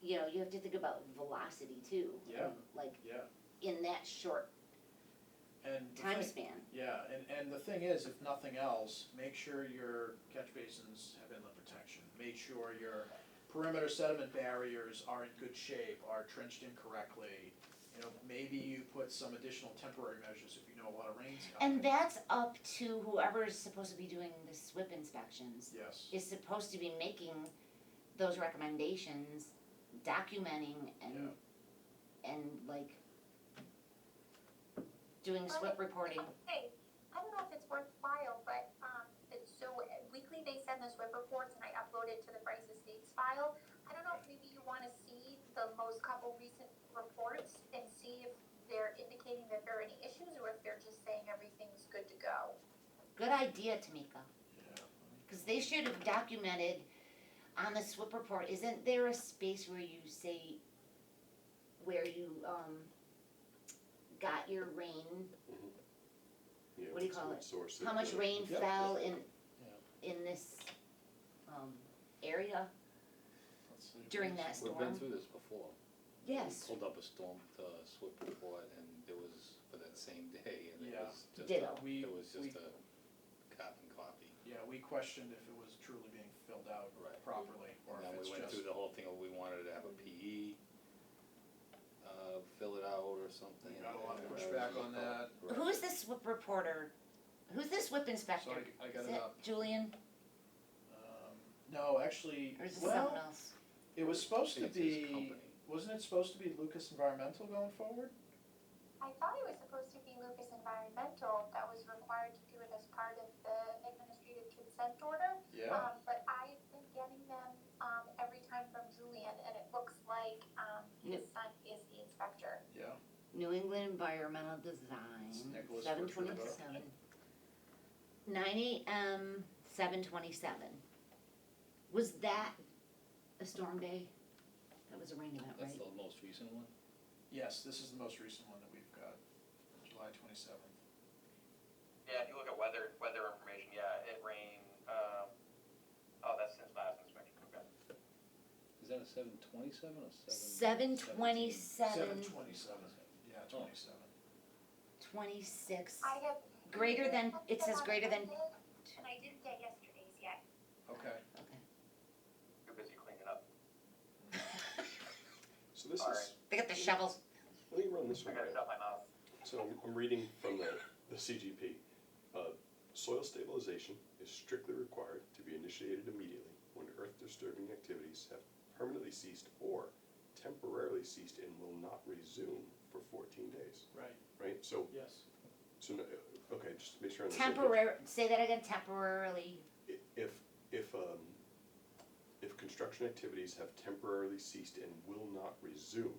S2: you have to think about velocity too.
S1: Yeah.
S2: Like,
S1: yeah,
S2: in that short
S1: and the
S2: time
S1: thing-
S2: span.
S1: Yeah, and the thing is, if nothing else, make sure your catch basins have inlet protection. Make sure your perimeter sediment barriers are in good shape, are trenched in correctly. You know, maybe you put some additional temporary measures if you know a lot of rain's coming.
S2: And that's up to whoever is supposed to be doing the SWIP inspections,
S1: Yes,
S2: is supposed to be making those recommendations, documenting and, like, doing SWIP reporting.
S3: Hey, I don't know if it's worthwhile, but, so weekly they send the SWIP reports and I upload it to the Bryce Estates file. I don't know if maybe you wanna see the most couple recent reports and see if they're indicating that there are any issues or if they're just saying everything's good to go.
S2: Good idea, Tamika,
S1: yeah.
S2: cause they should have documented on the SWIP report, isn't there a space where you say, where you, got your rain,
S9: Yeah,
S2: What do you
S9: what's
S2: call
S9: the
S2: it?
S9: source
S2: how
S9: of
S2: much
S9: the-
S2: rain
S1: Yep.
S2: fell in this, area
S1: Let's see.
S2: during that
S6: We've been
S2: storm?
S6: through this before.
S2: Yes,
S6: Pulled up a storm, SWIP report, and it was for that same day, and it
S1: Yeah.
S6: was just
S2: Ditto.
S6: it was just a carbon copy.
S1: Yeah, we questioned if it was truly being filled out
S6: Right.
S1: properly, or
S6: And
S1: if
S6: then
S1: it's
S6: we went
S1: just.
S6: through the whole thing of we wanted to have a PE, fill it out or something.
S1: We got a lot of
S6: and
S1: pushback
S6: was
S1: on
S6: no
S1: that.
S6: problem. Right.
S2: who's the SWIP reporter, who's the SWIP
S1: So
S2: inspector?
S1: I got
S2: Is
S1: it
S2: it
S1: up.
S2: Julian,
S1: No, actually,
S2: or is it someone
S1: well,
S2: else?
S1: it was supposed to
S6: It's his
S1: be,
S6: company.
S1: wasn't it supposed to be Lucas Environmental going forward?
S3: I thought it was supposed to be Lucas Environmental that was required to do it as part of the administrative consent order.
S1: Yeah,
S3: But I've been getting them, every time from Julian, and it looks like, his son is the inspector.
S1: yeah.
S2: New England Environmental Design,
S1: It's Nicholas
S2: 7/27. 9 AM, 7/27. Was that a storm day? That was a rain event,
S6: That's
S2: right?
S6: the most recent one?
S1: Yes, this is the most recent one that we've got, July 27th.
S4: Yeah, if you look at weather information, yeah, it rained, that's since last inspection, okay.
S6: Is that a 7/27 or
S2: 7/27,
S1: 7/27, yeah, 27.
S2: 26.
S3: I have.
S2: Greater than, it says greater than,
S3: And I didn't get yesterday's yet.
S1: Okay,
S2: okay.
S4: Too busy cleaning up.
S9: So this
S4: All
S9: is,
S4: right.
S2: They got the shovels.
S9: let me run this
S4: I
S9: one
S4: gotta
S9: by.
S4: shut my mouth.
S9: So I'm reading from the CGP. Soil stabilization is strictly required to be initiated immediately when earth disturbing activities have permanently ceased or temporarily ceased and will not resume for 14 days,
S1: right,
S9: right? So,
S1: yes.
S9: no, okay, just to make sure on the same page.
S2: Say that again, temporarily.
S9: If construction activities have temporarily ceased and will not resume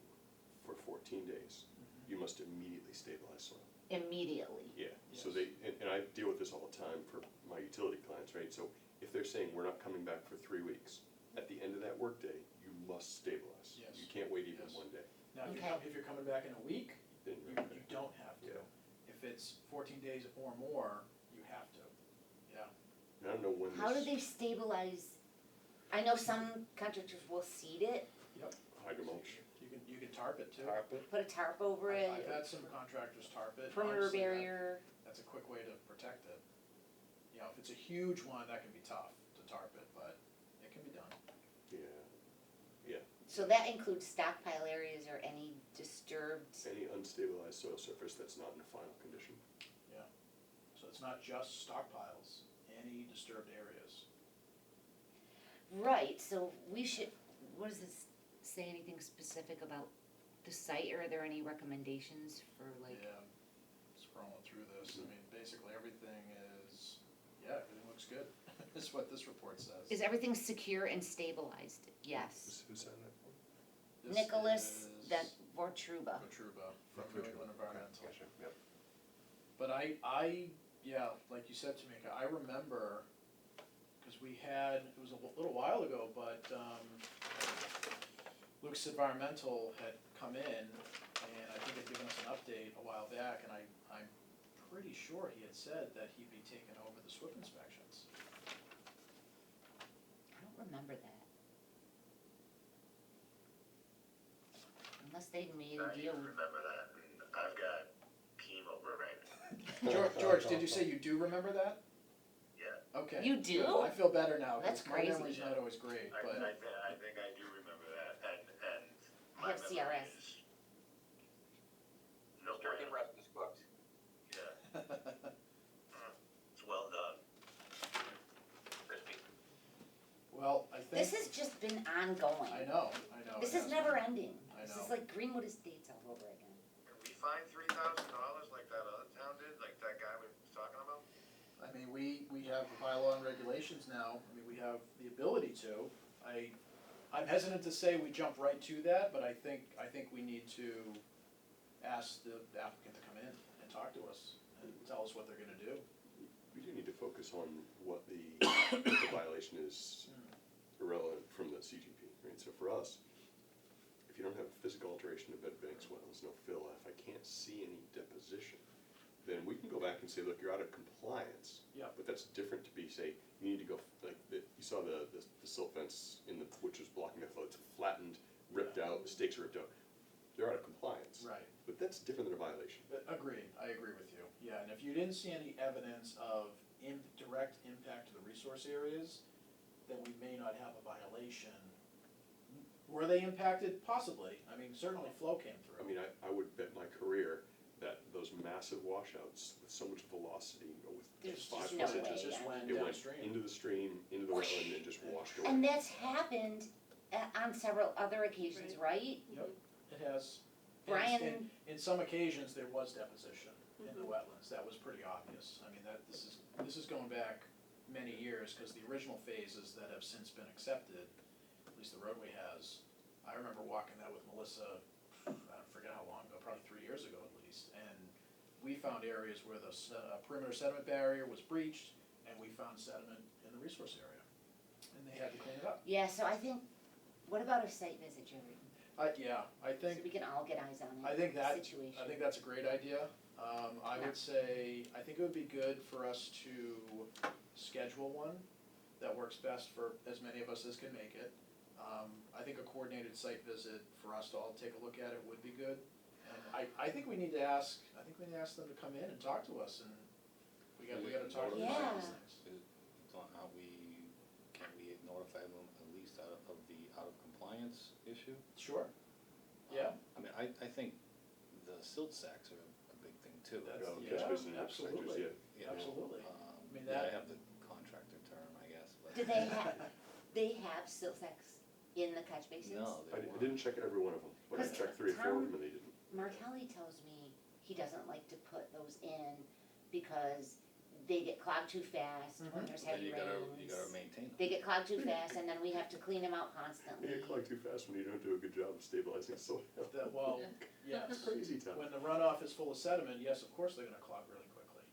S9: for 14 days, you must immediately stabilize soil.
S2: Immediately.
S9: Yeah, so
S1: Yes.
S9: and I deal with this all the time for my utility clients, right? So if they're saying we're not coming back for 3 weeks, at the end of that workday, you must stabilize.
S1: Yes.
S9: You can't wait even
S1: Yes.
S9: 1 day,
S1: Now,
S2: Okay.
S1: if you're coming back in a week,
S9: then
S1: you
S9: you're okay.
S1: don't have to.
S9: Yeah.
S1: If it's 14 days or more, you have to, yeah.
S9: And I don't know when this.
S2: How do they stabilize? I know some contractors will seed it,
S9: Hydro mulch.
S1: You can tarp it too.
S6: Carpet?
S2: put a tarp over it,
S1: I've had some contractors tarp it.
S2: perimeter
S1: Honestly,
S2: barrier.
S1: That's a quick way to protect it. You know, if it's a huge one, that can be tough to tarp it, but it can be done.
S9: Yeah,
S2: So that includes stockpile areas or any disturbed,
S9: any unstabilized soil surface that's not in a final condition.
S1: So it's not just stockpiles, any disturbed areas.
S2: right, so we should, what does this say anything specific about the site, or are there any recommendations for like?
S1: Yeah, scrolling through this, I mean, basically everything everything looks good, is what this report says.
S2: Is everything secure and stabilized? Yes.
S9: Who signed that form?
S1: This
S2: Nicholas,
S1: is
S2: that Vortruba.
S1: Votruba from New England Environmental.
S9: Gotcha, yep.
S1: But yeah, like you said, Tamika, I remember, because we had, it was a little while ago, but Luke's Environmental had come in, and I think had given us an update a while back, and I'm pretty sure he had said that he'd be taking over the SWIP inspections.
S2: I don't remember that. Unless they made a
S7: I
S2: deal.
S7: remember that, and I've got chemo right now.
S1: George, did you say you do remember that?
S7: Yeah,
S1: Okay.
S2: You do?
S1: Good. I feel better now,
S2: That's
S1: because my
S2: crazy.
S1: memory's not always great,
S7: I
S1: but,
S7: think I do remember that, and
S2: I
S7: my
S2: have
S7: memory
S2: CRS.
S7: is no
S4: Mr.
S7: bueno.
S4: Rest is cooked.
S7: Yeah, it's well done.
S4: Crispy.
S1: well, I think.
S2: This has just been ongoing.
S1: I know.
S2: This
S1: it
S2: is
S1: has
S2: never
S1: been.
S2: ending.
S1: I
S2: This
S1: know.
S2: is like Greenwood Estates all over again.
S7: Can we find $3,000 like that other town did, like that guy was talking about?
S1: I mean, we have the bylaw and regulations now, I mean, we have the ability to. I'm hesitant to say we jump right to that, but I think we need to ask the applicant to come in and talk to us and tell us what they're gonna do.
S9: We do need to focus on what the violation is irrelevant from the CGP, right? So for us, if you don't have physical alteration of bed banks, wetlands, no fill, if I can't see any deposition, then we can go back and say, look, you're out of compliance.
S1: Yeah.
S9: But that's different to be, say, you need to go, like, you saw the silt fence which was blocking the flow, it's flattened, ripped out, the stakes are ripped out. They're out of compliance.
S1: Right.
S9: But that's different than a violation.
S1: Agreed, I agree with you, yeah, and if you didn't see any evidence of direct impact to the resource areas, then we may not have a violation. Were they impacted? Possibly, I mean, certainly flow came through.
S9: I mean, I would bet my career that those massive washouts with so much velocity, with
S2: There's
S9: just 5
S2: just no
S9: foot
S2: way,
S9: inches,
S1: Just
S2: yeah.
S1: went
S9: it went
S1: downstream.
S9: into the stream, into the wetland, and just washed away.
S2: And that's happened on several other occasions, right?
S1: Yep, it has. And
S2: Brian,
S1: in some occasions, there was deposition in the wetlands, that was pretty obvious. I mean, this is going back many years, because the original phases that have since been accepted, at least the roadway has, I remember walking that with Melissa, I forget how long ago, probably 3 years ago at least, and we found areas where the perimeter sediment barrier was breached, and we found sediment in the resource area, and they had to clean it up.
S2: yeah, so I think, what about a site visit, Jerry?
S1: Yeah, I
S2: So
S1: think,
S2: we can all get eyes on it.
S1: I think that-
S2: Situation.
S1: I think that's a great idea. I
S2: Yeah.
S1: would say, I think it would be good for us to schedule one that works best for as many of us as can make it. I think a coordinated site visit for us to all take a look at it would be good. And I think we need to ask them to come in and talk to us, and we gotta talk about
S2: Yeah.
S1: these things.
S6: Can we notify them at least of the out of compliance issue?
S1: Sure, yeah,
S6: I mean, I think the silt sacks are a big thing too.
S1: That's-
S9: Yeah,
S1: yeah,
S9: catch basin
S1: absolutely.
S9: sectors,
S6: You know,
S1: absolutely.
S6: I
S1: mean,
S6: yeah, I
S1: that-
S6: have the contractor term, I guess, but.
S2: Do they have silt sacks in the catch basins?
S6: No,
S9: I
S6: they weren't.
S9: didn't check every one of them, but I
S2: 'Cause
S9: checked 3 or 4 of them and they didn't.
S2: Martelli tells me he doesn't like to put those in because they get clogged too fast when there's
S6: Then
S2: heavy
S6: you
S2: rains.
S6: gotta maintain them.
S2: They get clogged too fast and then we have to clean them out
S9: They
S2: constantly.
S9: get clogged too fast when you don't do a good job of stabilizing soil.
S1: That, well,
S9: It's
S1: yes.
S9: crazy town.
S1: When the runoff is full of sediment, yes, of course they're gonna clog really quickly.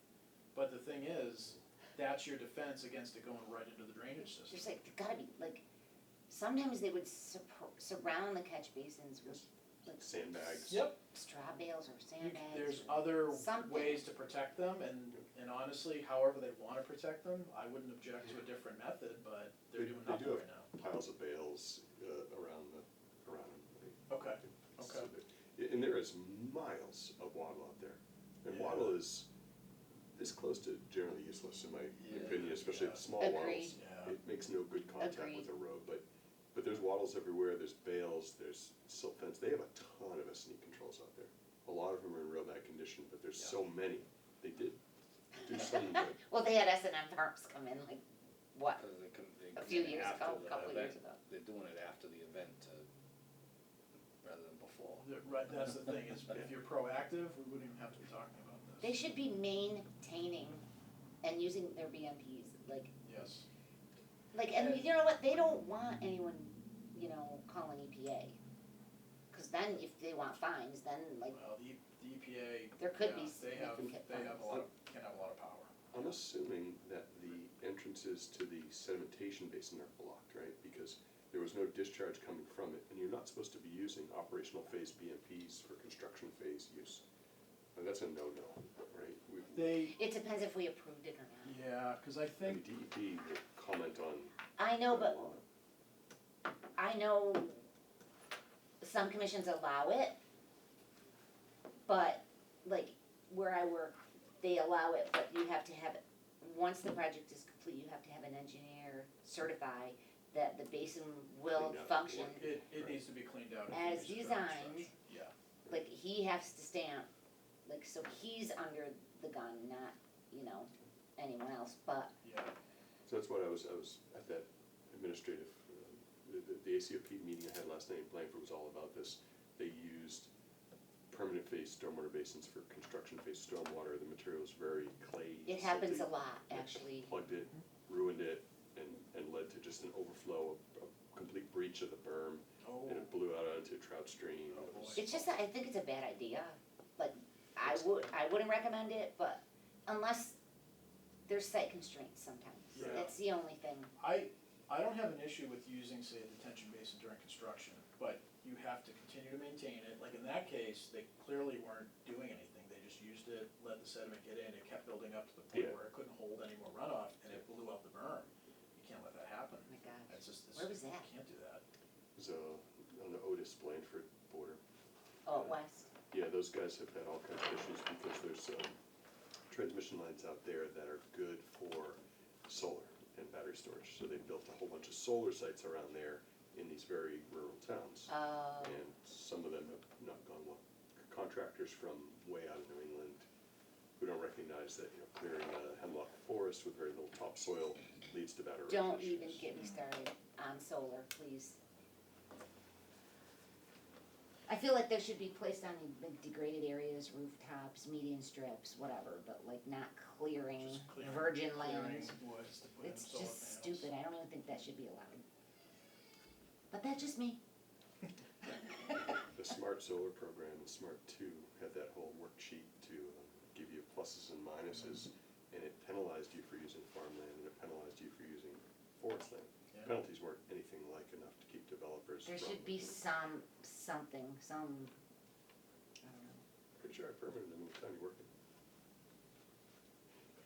S1: But the thing is, that's your defense against it going right into the drainage system.
S2: There's like, there gotta be, like, sometimes they would surround the catch basins with like
S9: Sandbags.
S1: Yep.
S2: straw bales or
S1: You-
S2: sandbags.
S1: There's
S2: or
S1: other
S2: something.
S1: ways to protect them, and honestly, however they wanna protect them, I wouldn't object to a different method, but they're
S9: They-
S1: doing
S9: they
S1: nothing
S9: do
S1: right now.
S9: Piles of bales around them.
S1: Okay,
S9: So
S1: okay.
S9: and there is miles of wattle out there. And
S1: Yeah.
S9: wattle is close to generally useless in my
S1: Yeah.
S9: opinion, especially
S1: Yeah.
S9: small
S2: Agreed.
S9: wattles.
S1: Yeah.
S9: It makes no good contact
S2: Agreed.
S9: with the road, but there's wattles everywhere, there's bales, there's silt fence, they have a ton of S&E controls out there. A lot of them are in real bad condition, but there's so many, they did do something good.
S2: Well, they had S&M Farms come in like, what,
S6: Cause they
S2: a
S6: come
S2: few
S6: in
S2: years
S6: after
S2: ago,
S6: the
S2: a couple
S6: event.
S2: years ago.
S6: They're doing it after the event, rather than before.
S1: Right, that's the thing, is if you're proactive, we wouldn't even have to be talking about this.
S2: They should be maintaining and using their BMPs,
S1: Yes.
S2: and you know what, they don't want anyone, calling EPA. Cause then if they want fines, then
S1: Well, the EPA,
S2: there could
S1: yeah,
S2: be
S1: they have
S2: significant
S1: a
S2: fines.
S1: lot, can have a lot of power.
S9: I'm assuming that the entrances to the sedimentation basin are blocked, right? Because there was no discharge coming from it, and you're not supposed to be using operational phase BMPs for construction phase use. And that's a no-no, right?
S2: It depends if we approved it or not.
S1: Yeah, cause I
S9: The
S1: think,
S9: DEP will comment on.
S2: I know, but I know some commissions allow it, but where I work, they allow it, but you have to have it, once the project is complete, you have to have an engineer certify that the basin will
S9: Cleaned out.
S2: function.
S1: It needs to be cleaned out.
S2: As
S1: if you use
S2: designed.
S1: construction. Yeah,
S2: Like, he has to stamp, like, so he's under the gun, not, you know, anyone else, but,
S1: yeah.
S9: So that's what I was at that administrative, the ACOP meeting I had last night in Blandford was all about this. They used permanent phase stormwater basins for construction phase stormwater. The material is very clay.
S2: it happens a
S9: silty.
S2: lot, actually.
S9: Plugged it, ruined it, and led to just an overflow, a complete breach of the berm,
S1: Oh,
S9: and it blew out onto a trout stream.
S1: Oh,
S9: It was-
S1: boy.
S2: It's just that I think it's a bad idea, like, I wouldn't recommend it, but unless there's site constraints sometimes,
S1: Yeah.
S2: that's the only thing.
S1: I don't have an issue with using, say, a detention basin during construction, but you have to continue to maintain it. Like in that case, they clearly weren't doing anything, they just used it, let the sediment get in, it kept building up to the point
S9: Yeah.
S1: where it couldn't hold any more runoff, and it blew out the berm. You can't let that happen.
S2: Oh my gosh,
S1: That's just,
S2: where was that?
S1: you can't do that.
S9: It was on the Otis Blandford border.
S2: Oh, west,
S9: Yeah, those guys have had all kinds of issues because there's transmission lines out there that are good for solar and battery storage. So they built a whole bunch of solar sites around there in these very rural towns. And some of them have not gone well. Contractors from way out of New England who don't recognize that, clearing a hemlock forest with very little topsoil leads to battery
S2: don't
S9: issues.
S2: even get me started on solar, please. I feel like there should be placed on like degraded areas, rooftops, median strips, whatever, but like not clearing
S1: Just clearing-
S2: virgin
S1: clearing
S2: lands.
S1: woods to put in
S2: It's
S1: solar
S2: just
S1: panels.
S2: stupid, I don't even think that should be allowed. But that's just me.
S9: The Smart Solar program and Smart 2 had that whole worksheet to give you pluses and minuses, and it penalized you for using farmland, and it penalized you for using forest land.
S1: Yeah.
S9: Penalties weren't anything like enough to keep developers
S2: There
S9: from.
S2: should be something, I don't know.
S9: Pretty sure I permitted them in the county working.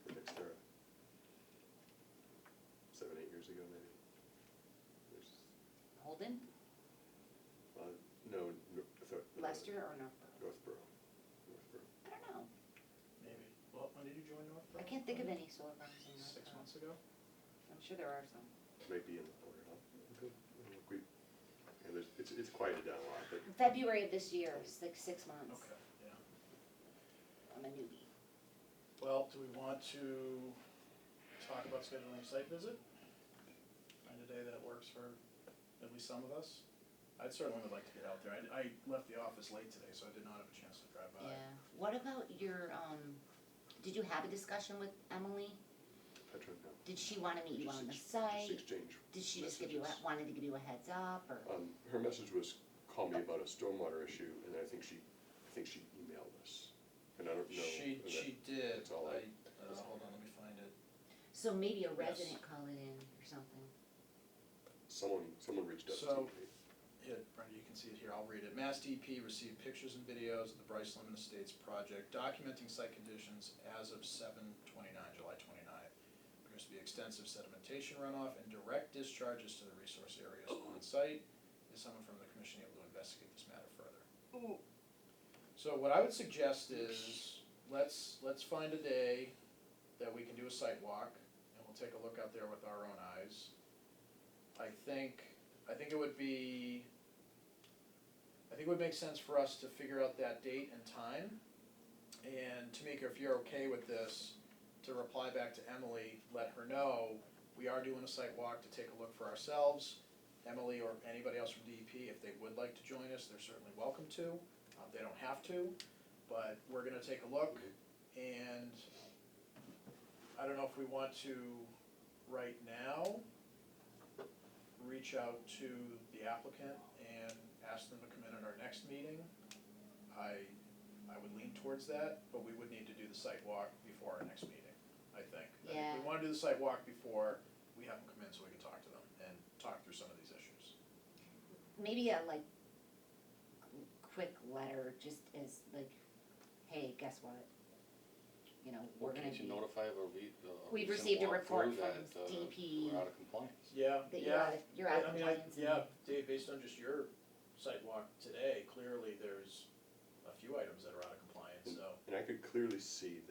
S9: For Nextera. 7, 8 years ago maybe. There's,
S2: Holden,
S9: no,
S2: Lester, or Northborough?
S9: Northborough.
S2: I don't know,
S1: Maybe. Well, when did you join Northborough?
S2: I can't think of any solar farms in
S1: 6
S2: Northborough.
S1: months ago?
S2: I'm sure there are some.
S9: Might be in the border, huh? And it's quieted down a lot, but
S2: February of this year, 6 months,
S1: Okay, yeah.
S2: I'm a newbie.
S1: Well, do we want to talk about scheduling a site visit? Find a day that works for at least some of us? I'd certainly would like to get out there. I left the office late today, so I did not have a chance to drive by.
S2: Yeah, what about your, did you have a discussion with Emily?
S9: Petra, no.
S2: Did she wanna meet you on the
S9: Just
S2: site?
S9: exchange.
S2: Did she just
S9: messages.
S2: wanted to give you a heads up, or?
S9: Her message was, call me about a stormwater issue, and I think she emailed us. And I don't know.
S1: She did.
S9: that's all I-
S1: Hold on, let me find it.
S2: So maybe a
S1: Yes.
S2: resident call it in or something.
S9: Someone reached out
S1: So-
S9: to me.
S1: Here, Brenda, you can see it here, I'll read it. Mass DP received pictures and videos of the Bryce Lemon Estates project documenting site conditions as of July 29. Appears to be extensive sedimentation runoff and direct discharges to the resource areas on site. Is someone from the commission able to investigate this matter further? So what I would suggest is, let's find a day that we can do a site walk, and we'll take a look out there with our own eyes. I think it would make sense for us to figure out that date and time. And Tamika, if you're okay with this, to reply back to Emily, let her know, we are doing a site walk to take a look for ourselves. Emily or anybody else from DEP, if they would like to join us, they're certainly welcome to. They don't have to, but we're gonna take a look, and I don't know if we want to, right now, reach out to the applicant and ask them to come in at our next meeting. I would lean towards that, but we would need to do the site walk before our next meeting, I think.
S2: Yeah.
S1: We wanna do the site walk before we have them come in so we can talk to them and talk through some of these issues.
S2: Maybe a quick letter, just as like, hey, guess what? You know, we're gonna
S6: Can't you
S2: be,
S6: notify of
S2: We've
S6: recent
S2: received a report
S6: walkthrough that,
S2: from DP.
S6: we're out of compliance?
S1: Yeah,
S2: that
S1: yeah.
S2: you're out of
S1: I mean,
S2: compliance. and-
S1: yeah, Dave, based on just your site walk today, clearly there's a few items that are out of compliance, so.
S9: And I could clearly see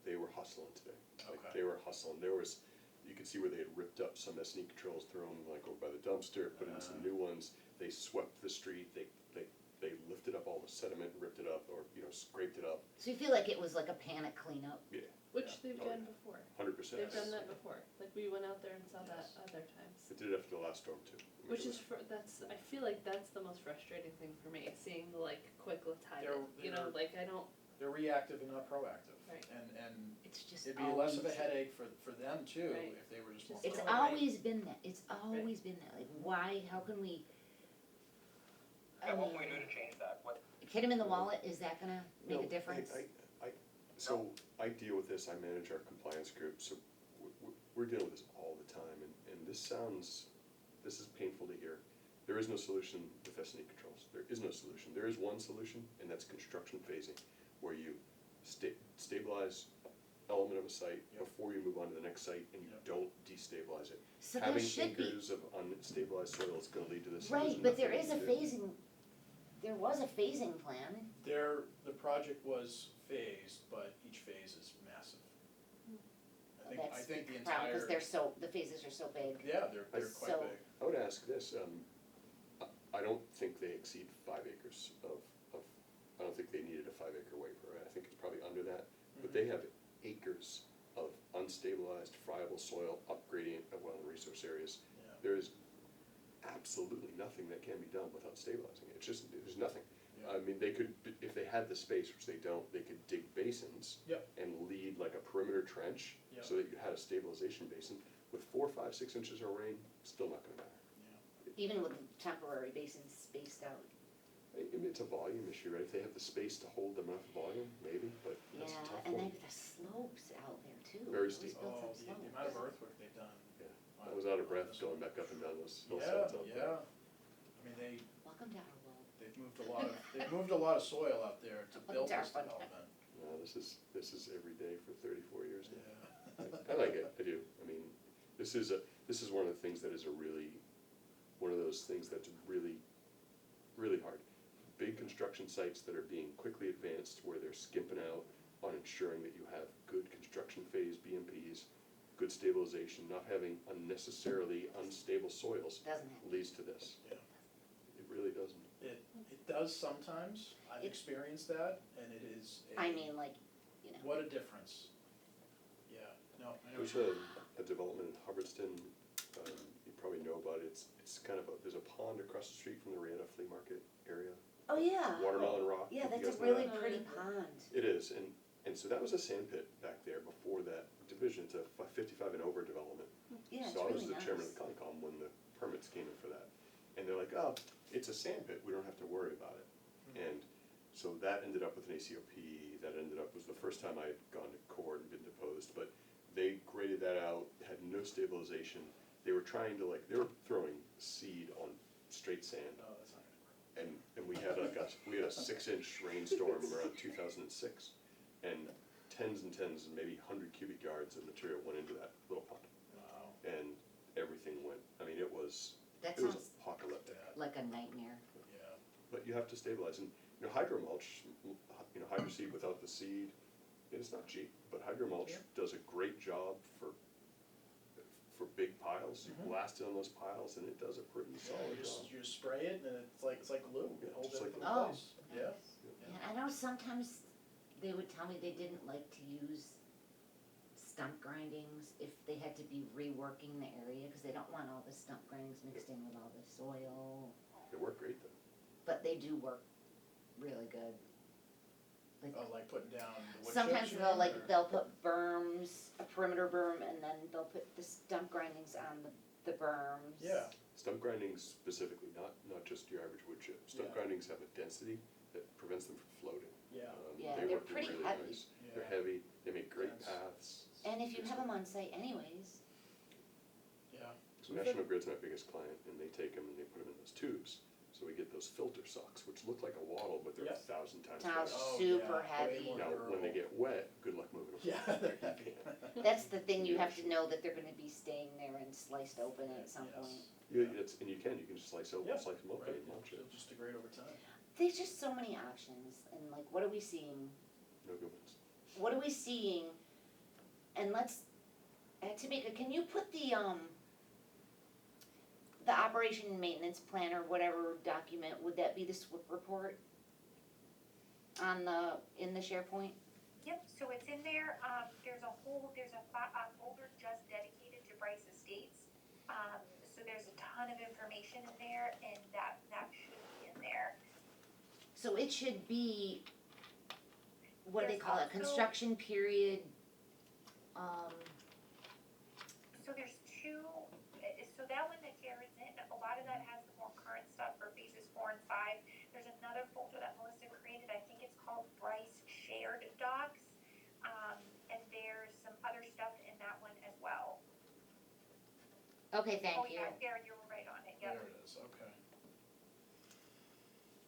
S9: they were hustling today. Like,
S1: Okay.
S9: they were hustling. You could see where they had ripped up some S&E controls, thrown like over by the dumpster, put in some new ones. They swept the street, they lifted up all the sediment, ripped it up, or, you know, scraped it up.
S2: So you feel like it was like a panic cleanup?
S9: Yeah,
S5: Which they've
S9: Oh,
S5: done
S9: yeah.
S5: before.
S9: 100%.
S5: They've done that before. Like we went out there and saw that
S1: Yes.
S5: other times.
S9: They did it after the last storm too. I mean,
S5: Which
S9: it
S5: is
S9: was-
S5: that's I feel like that's the most frustrating thing for me, seeing the like quick let's hide it. You know,
S1: They're-
S5: like I don't
S1: They're reactive and not proactive.
S5: Right.
S1: And
S2: It's just
S1: it'd be less of a
S2: always-
S1: headache for them too,
S5: Right.
S1: if they were just more.
S5: Just-
S2: It's
S5: Right.
S2: always been that, it's always been that, like, why, how can we? I
S4: Yeah, what can we
S2: mean,
S4: do to change that? What,
S2: hit him in the wallet, is that gonna make
S9: No,
S2: a difference?
S9: So I deal with this, I manage our compliance group, so we're dealing with this all the time, and this is painful to hear. There is no solution with S&E controls, there is no solution. There is one solution, and that's construction phasing, where you stabilize element of a site
S1: Yep.
S9: before you move on to the next site, and you
S1: Yep.
S9: don't destabilize it.
S2: So there
S9: Having
S2: should be,
S9: acres of unstabilized soil is gonna lead to this.
S2: right,
S9: There's
S2: but there
S9: nothing
S2: is a
S9: to do.
S2: phasing, there was a phasing plan.
S1: The project was phased, but each phase is massive. I
S2: That's
S1: think the
S2: the problem,
S1: entire,
S2: cause they're so, the phases are so big.
S1: yeah, they're quite
S2: So-
S1: big.
S9: I would ask this, I don't think they exceed 5 acres of, I don't think they needed a 5 acre waiver, I think it's probably under that. But they have acres of unstabilized friable soil upgrading at well and resource areas.
S1: Yeah.
S9: There is absolutely nothing that can be done without stabilizing it, it's just, there's nothing.
S1: Yeah.
S9: I mean, they could, if they had the space, which they don't, they could dig basins.
S1: Yep.
S9: And lead like a perimeter trench,
S1: Yep.
S9: so that you had a stabilization basin. With 4, 5, 6 inches of rain, still not gonna matter.
S2: Even with temporary basins spaced out.
S9: I mean, it's a volume issue, right? If they have the space to hold them enough volume, maybe, but that's a
S2: Yeah,
S9: tough
S2: and
S9: one.
S2: then the slopes out there too.
S9: Very
S2: Those
S9: steep.
S2: built-up
S1: Oh, the
S2: slopes.
S1: amount of earthwork they've done.
S9: Yeah.
S1: on-
S9: I was out of
S1: on
S9: breath
S1: this
S9: going
S1: one.
S9: back up and down those
S1: Yeah,
S9: hillsides out there.
S1: yeah. I mean,
S2: Welcome to our world.
S1: they've moved a lot of soil out there to build this
S2: Darn.
S1: development.
S9: No, this is every day for 34 years now.
S1: Yeah.
S9: I like it, I do. I mean, this is one of the things that is one of those things that's really, really hard. Big construction sites that are being quickly advanced, where they're skimping out on ensuring that you have good construction phase BMPs, good stabilization, not having unnecessarily unstable soils
S2: Doesn't it?
S9: leads to this.
S1: Yeah.
S9: It really doesn't.
S1: It does sometimes, I've
S2: It-
S1: experienced that, and it is
S2: I mean, like, you know,
S1: what a difference. Yeah, no, I know.
S9: There's a development in Hubbardston, you probably know about it, it's kind of there's a pond across the street from the Rieta Flea Market area,
S2: oh, yeah.
S9: Watermelon Rock.
S2: Yeah,
S9: you
S2: that's
S9: guys
S2: a
S9: know
S2: really
S9: that?
S2: pretty
S5: Oh,
S2: pond.
S9: It is, and so that was a sand pit back there before that division, it's a 55 and over development.
S2: Yeah, it's
S9: So I was
S2: really
S9: the chairman
S2: nice.
S9: of the Concom when the permits came in for that, and they're like, oh, it's a sand pit, we don't have to worry about it. And so that ended up with an ACOP, was the first time I had gone to court and been deposed, but they graded that out, had no stabilization. They were trying to they were throwing seed on straight sand.
S1: No, that's not gonna work.
S9: And we had a 6-inch rainstorm around 2006, and tens and maybe 100 cubic yards of material went into that little pond.
S1: Wow.
S9: And everything went, I mean, it was
S2: That sounds
S9: apocalyptic.
S2: like a nightmare.
S1: Yeah.
S9: But you have to stabilize, and, hydro mulch, hydro seed without the seed, it's not cheap, but hydro mulch
S1: Yeah.
S9: does a great job for big piles. You
S1: Mhm.
S9: blast it on those piles, and it does a pretty
S1: Yeah,
S9: solid
S1: you
S9: job.
S1: just spray it, and it's like glue,
S9: Yeah,
S1: it holds
S9: just like
S1: everything in
S2: glue.
S1: place. Yeah.
S2: Yeah, I know sometimes they would tell me they didn't like to use stump grindings if they had to be reworking the area, because they don't want all the stump grindings mixed in with all the soil.
S9: They work great though.
S2: But they do work really good.
S1: Oh, like putting down the wood
S2: Sometimes
S1: chips,
S2: they'll
S1: you mean, or-
S2: they'll put berms, a perimeter berm, and then they'll put the stump grindings on the berms.
S1: Yeah,
S9: Stump grindings specifically, not just your average wood chip. Stump
S1: Yeah.
S9: grindings have a density that prevents them from floating.
S1: yeah,
S2: Yeah,
S9: They
S2: they're
S9: work
S2: pretty
S9: really
S2: heavy.
S9: nice.
S1: yeah.
S9: They're heavy, they make great
S1: Dense.
S9: paths.
S2: And if you have them on site anyways,
S1: Yeah.
S9: So National Grid's my biggest client, and they take them and they put them in those tubes. So we get those filter socks, which look like a waddle, but they're
S1: Yeah.
S9: 1,000 times
S2: Now,
S9: better.
S1: Oh,
S2: super
S1: yeah, way
S2: heavy.
S1: more
S9: Now, when they
S1: durable.
S9: get wet, good luck moving them.
S1: Yeah, they're heavy.
S2: that's the thing, you have to know that they're gonna be staying there and sliced open at some
S1: Yes.
S2: point.
S9: And you can just slice them
S1: Yeah,
S9: open
S1: Right,
S9: and launch
S1: it'll
S9: it.
S1: just degrade over time.
S2: There's just so many options, and like, what are we seeing?
S9: No good ones.
S2: What are we seeing? And let's Tamika, can you put the operation and maintenance plan or whatever document, would that be the SWIP report? In the SharePoint?
S3: Yep, so it's in there, there's a folder just dedicated to Bryce Estates. So there's a ton of information in there, and that should be in there.
S2: So it should be, what do they
S3: There's
S2: call it,
S3: also-
S2: construction period,
S3: So there's two, so that one that Jared's in, a lot of that has the more current stuff for phases 4 and 5. There's another folder that Melissa created, I think it's called Bryce Shared Docs. And there's some other stuff in that one as well.
S2: okay, thank
S3: Oh
S2: you.
S3: yeah, Jared, you were right on it, yep.
S1: There it is, okay.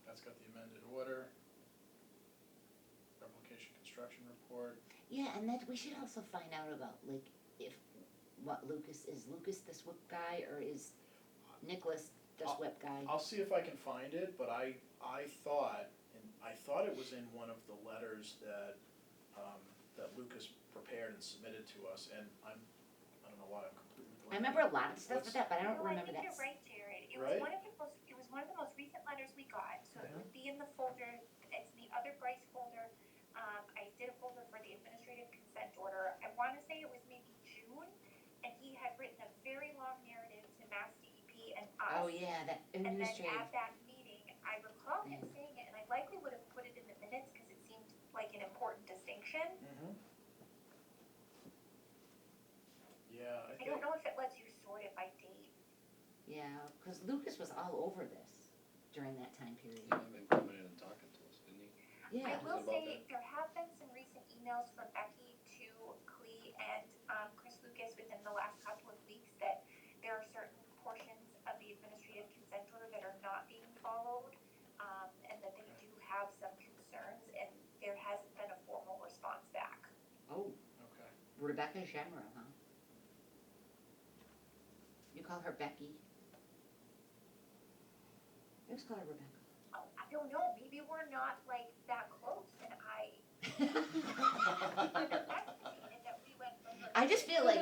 S1: That's got the amended order. Replication construction report.
S2: Yeah, and that, we should also find out about, like, if, what Lucas the SWIP guy, or is Nicholas the SWIP guy?
S1: I'll see if I can find it, but I thought it was in one of the letters that Lucas prepared and submitted to us, and I don't know why I'm completely blanking.
S2: I remember a lot of stuff with that, but I don't
S3: No,
S2: remember
S3: I think
S2: that.
S3: you're right, Jared. It
S1: Right?
S3: was one of the most recent letters we got, so it would be in the folder, it's the other Bryce folder. I did a folder for the administrative consent order. I wanna say it was maybe June, and he had written a very long narrative to Mass DEP and us.
S2: Oh, yeah, that
S3: And then
S2: administrative,
S3: at that meeting, I recall him
S2: Yeah.
S3: saying it, and I likely would have put it in the minutes, cause it seemed like an important distinction.
S1: Mm-hmm. Yeah,
S3: I don't know if it lets you sort it by date.
S2: yeah, cause Lucas was all over this during that time period.
S6: He might have been coming in and talking to us, didn't he?
S2: Yeah,
S3: I will
S6: about
S3: say, there have been some recent emails from Becky to Clee and Chris Lucas within the last couple of weeks that there are certain portions of the administrative consent order that are not being followed, and that they do have some concerns, and there hasn't been a formal response back.
S2: oh,
S1: Okay.
S2: Rebecca Shamra, huh? You call her Becky? Let's call her Rebecca.
S3: Oh, I don't know, maybe we're not like that close, and I, and that we went from her.
S2: I just feel like,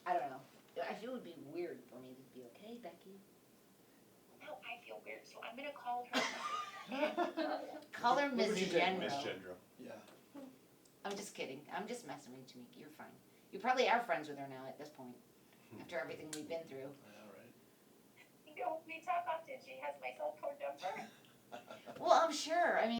S2: I don't know, I feel it would be weird for me to be like, hey, Becky.
S3: Now I feel weird, so I'm gonna call her.
S2: Call her
S9: What would you
S2: Mrs.
S9: think, Miss
S2: Genro.
S9: Gendro?
S1: Yeah.
S2: I'm just kidding, I'm just messing with you, Tamika, you're fine. You probably are friends with her now at this point, after everything we've been through.
S1: Yeah, right.
S3: You know, we talk often, she has my cell phone number.
S2: Well, I'm sure, I mean.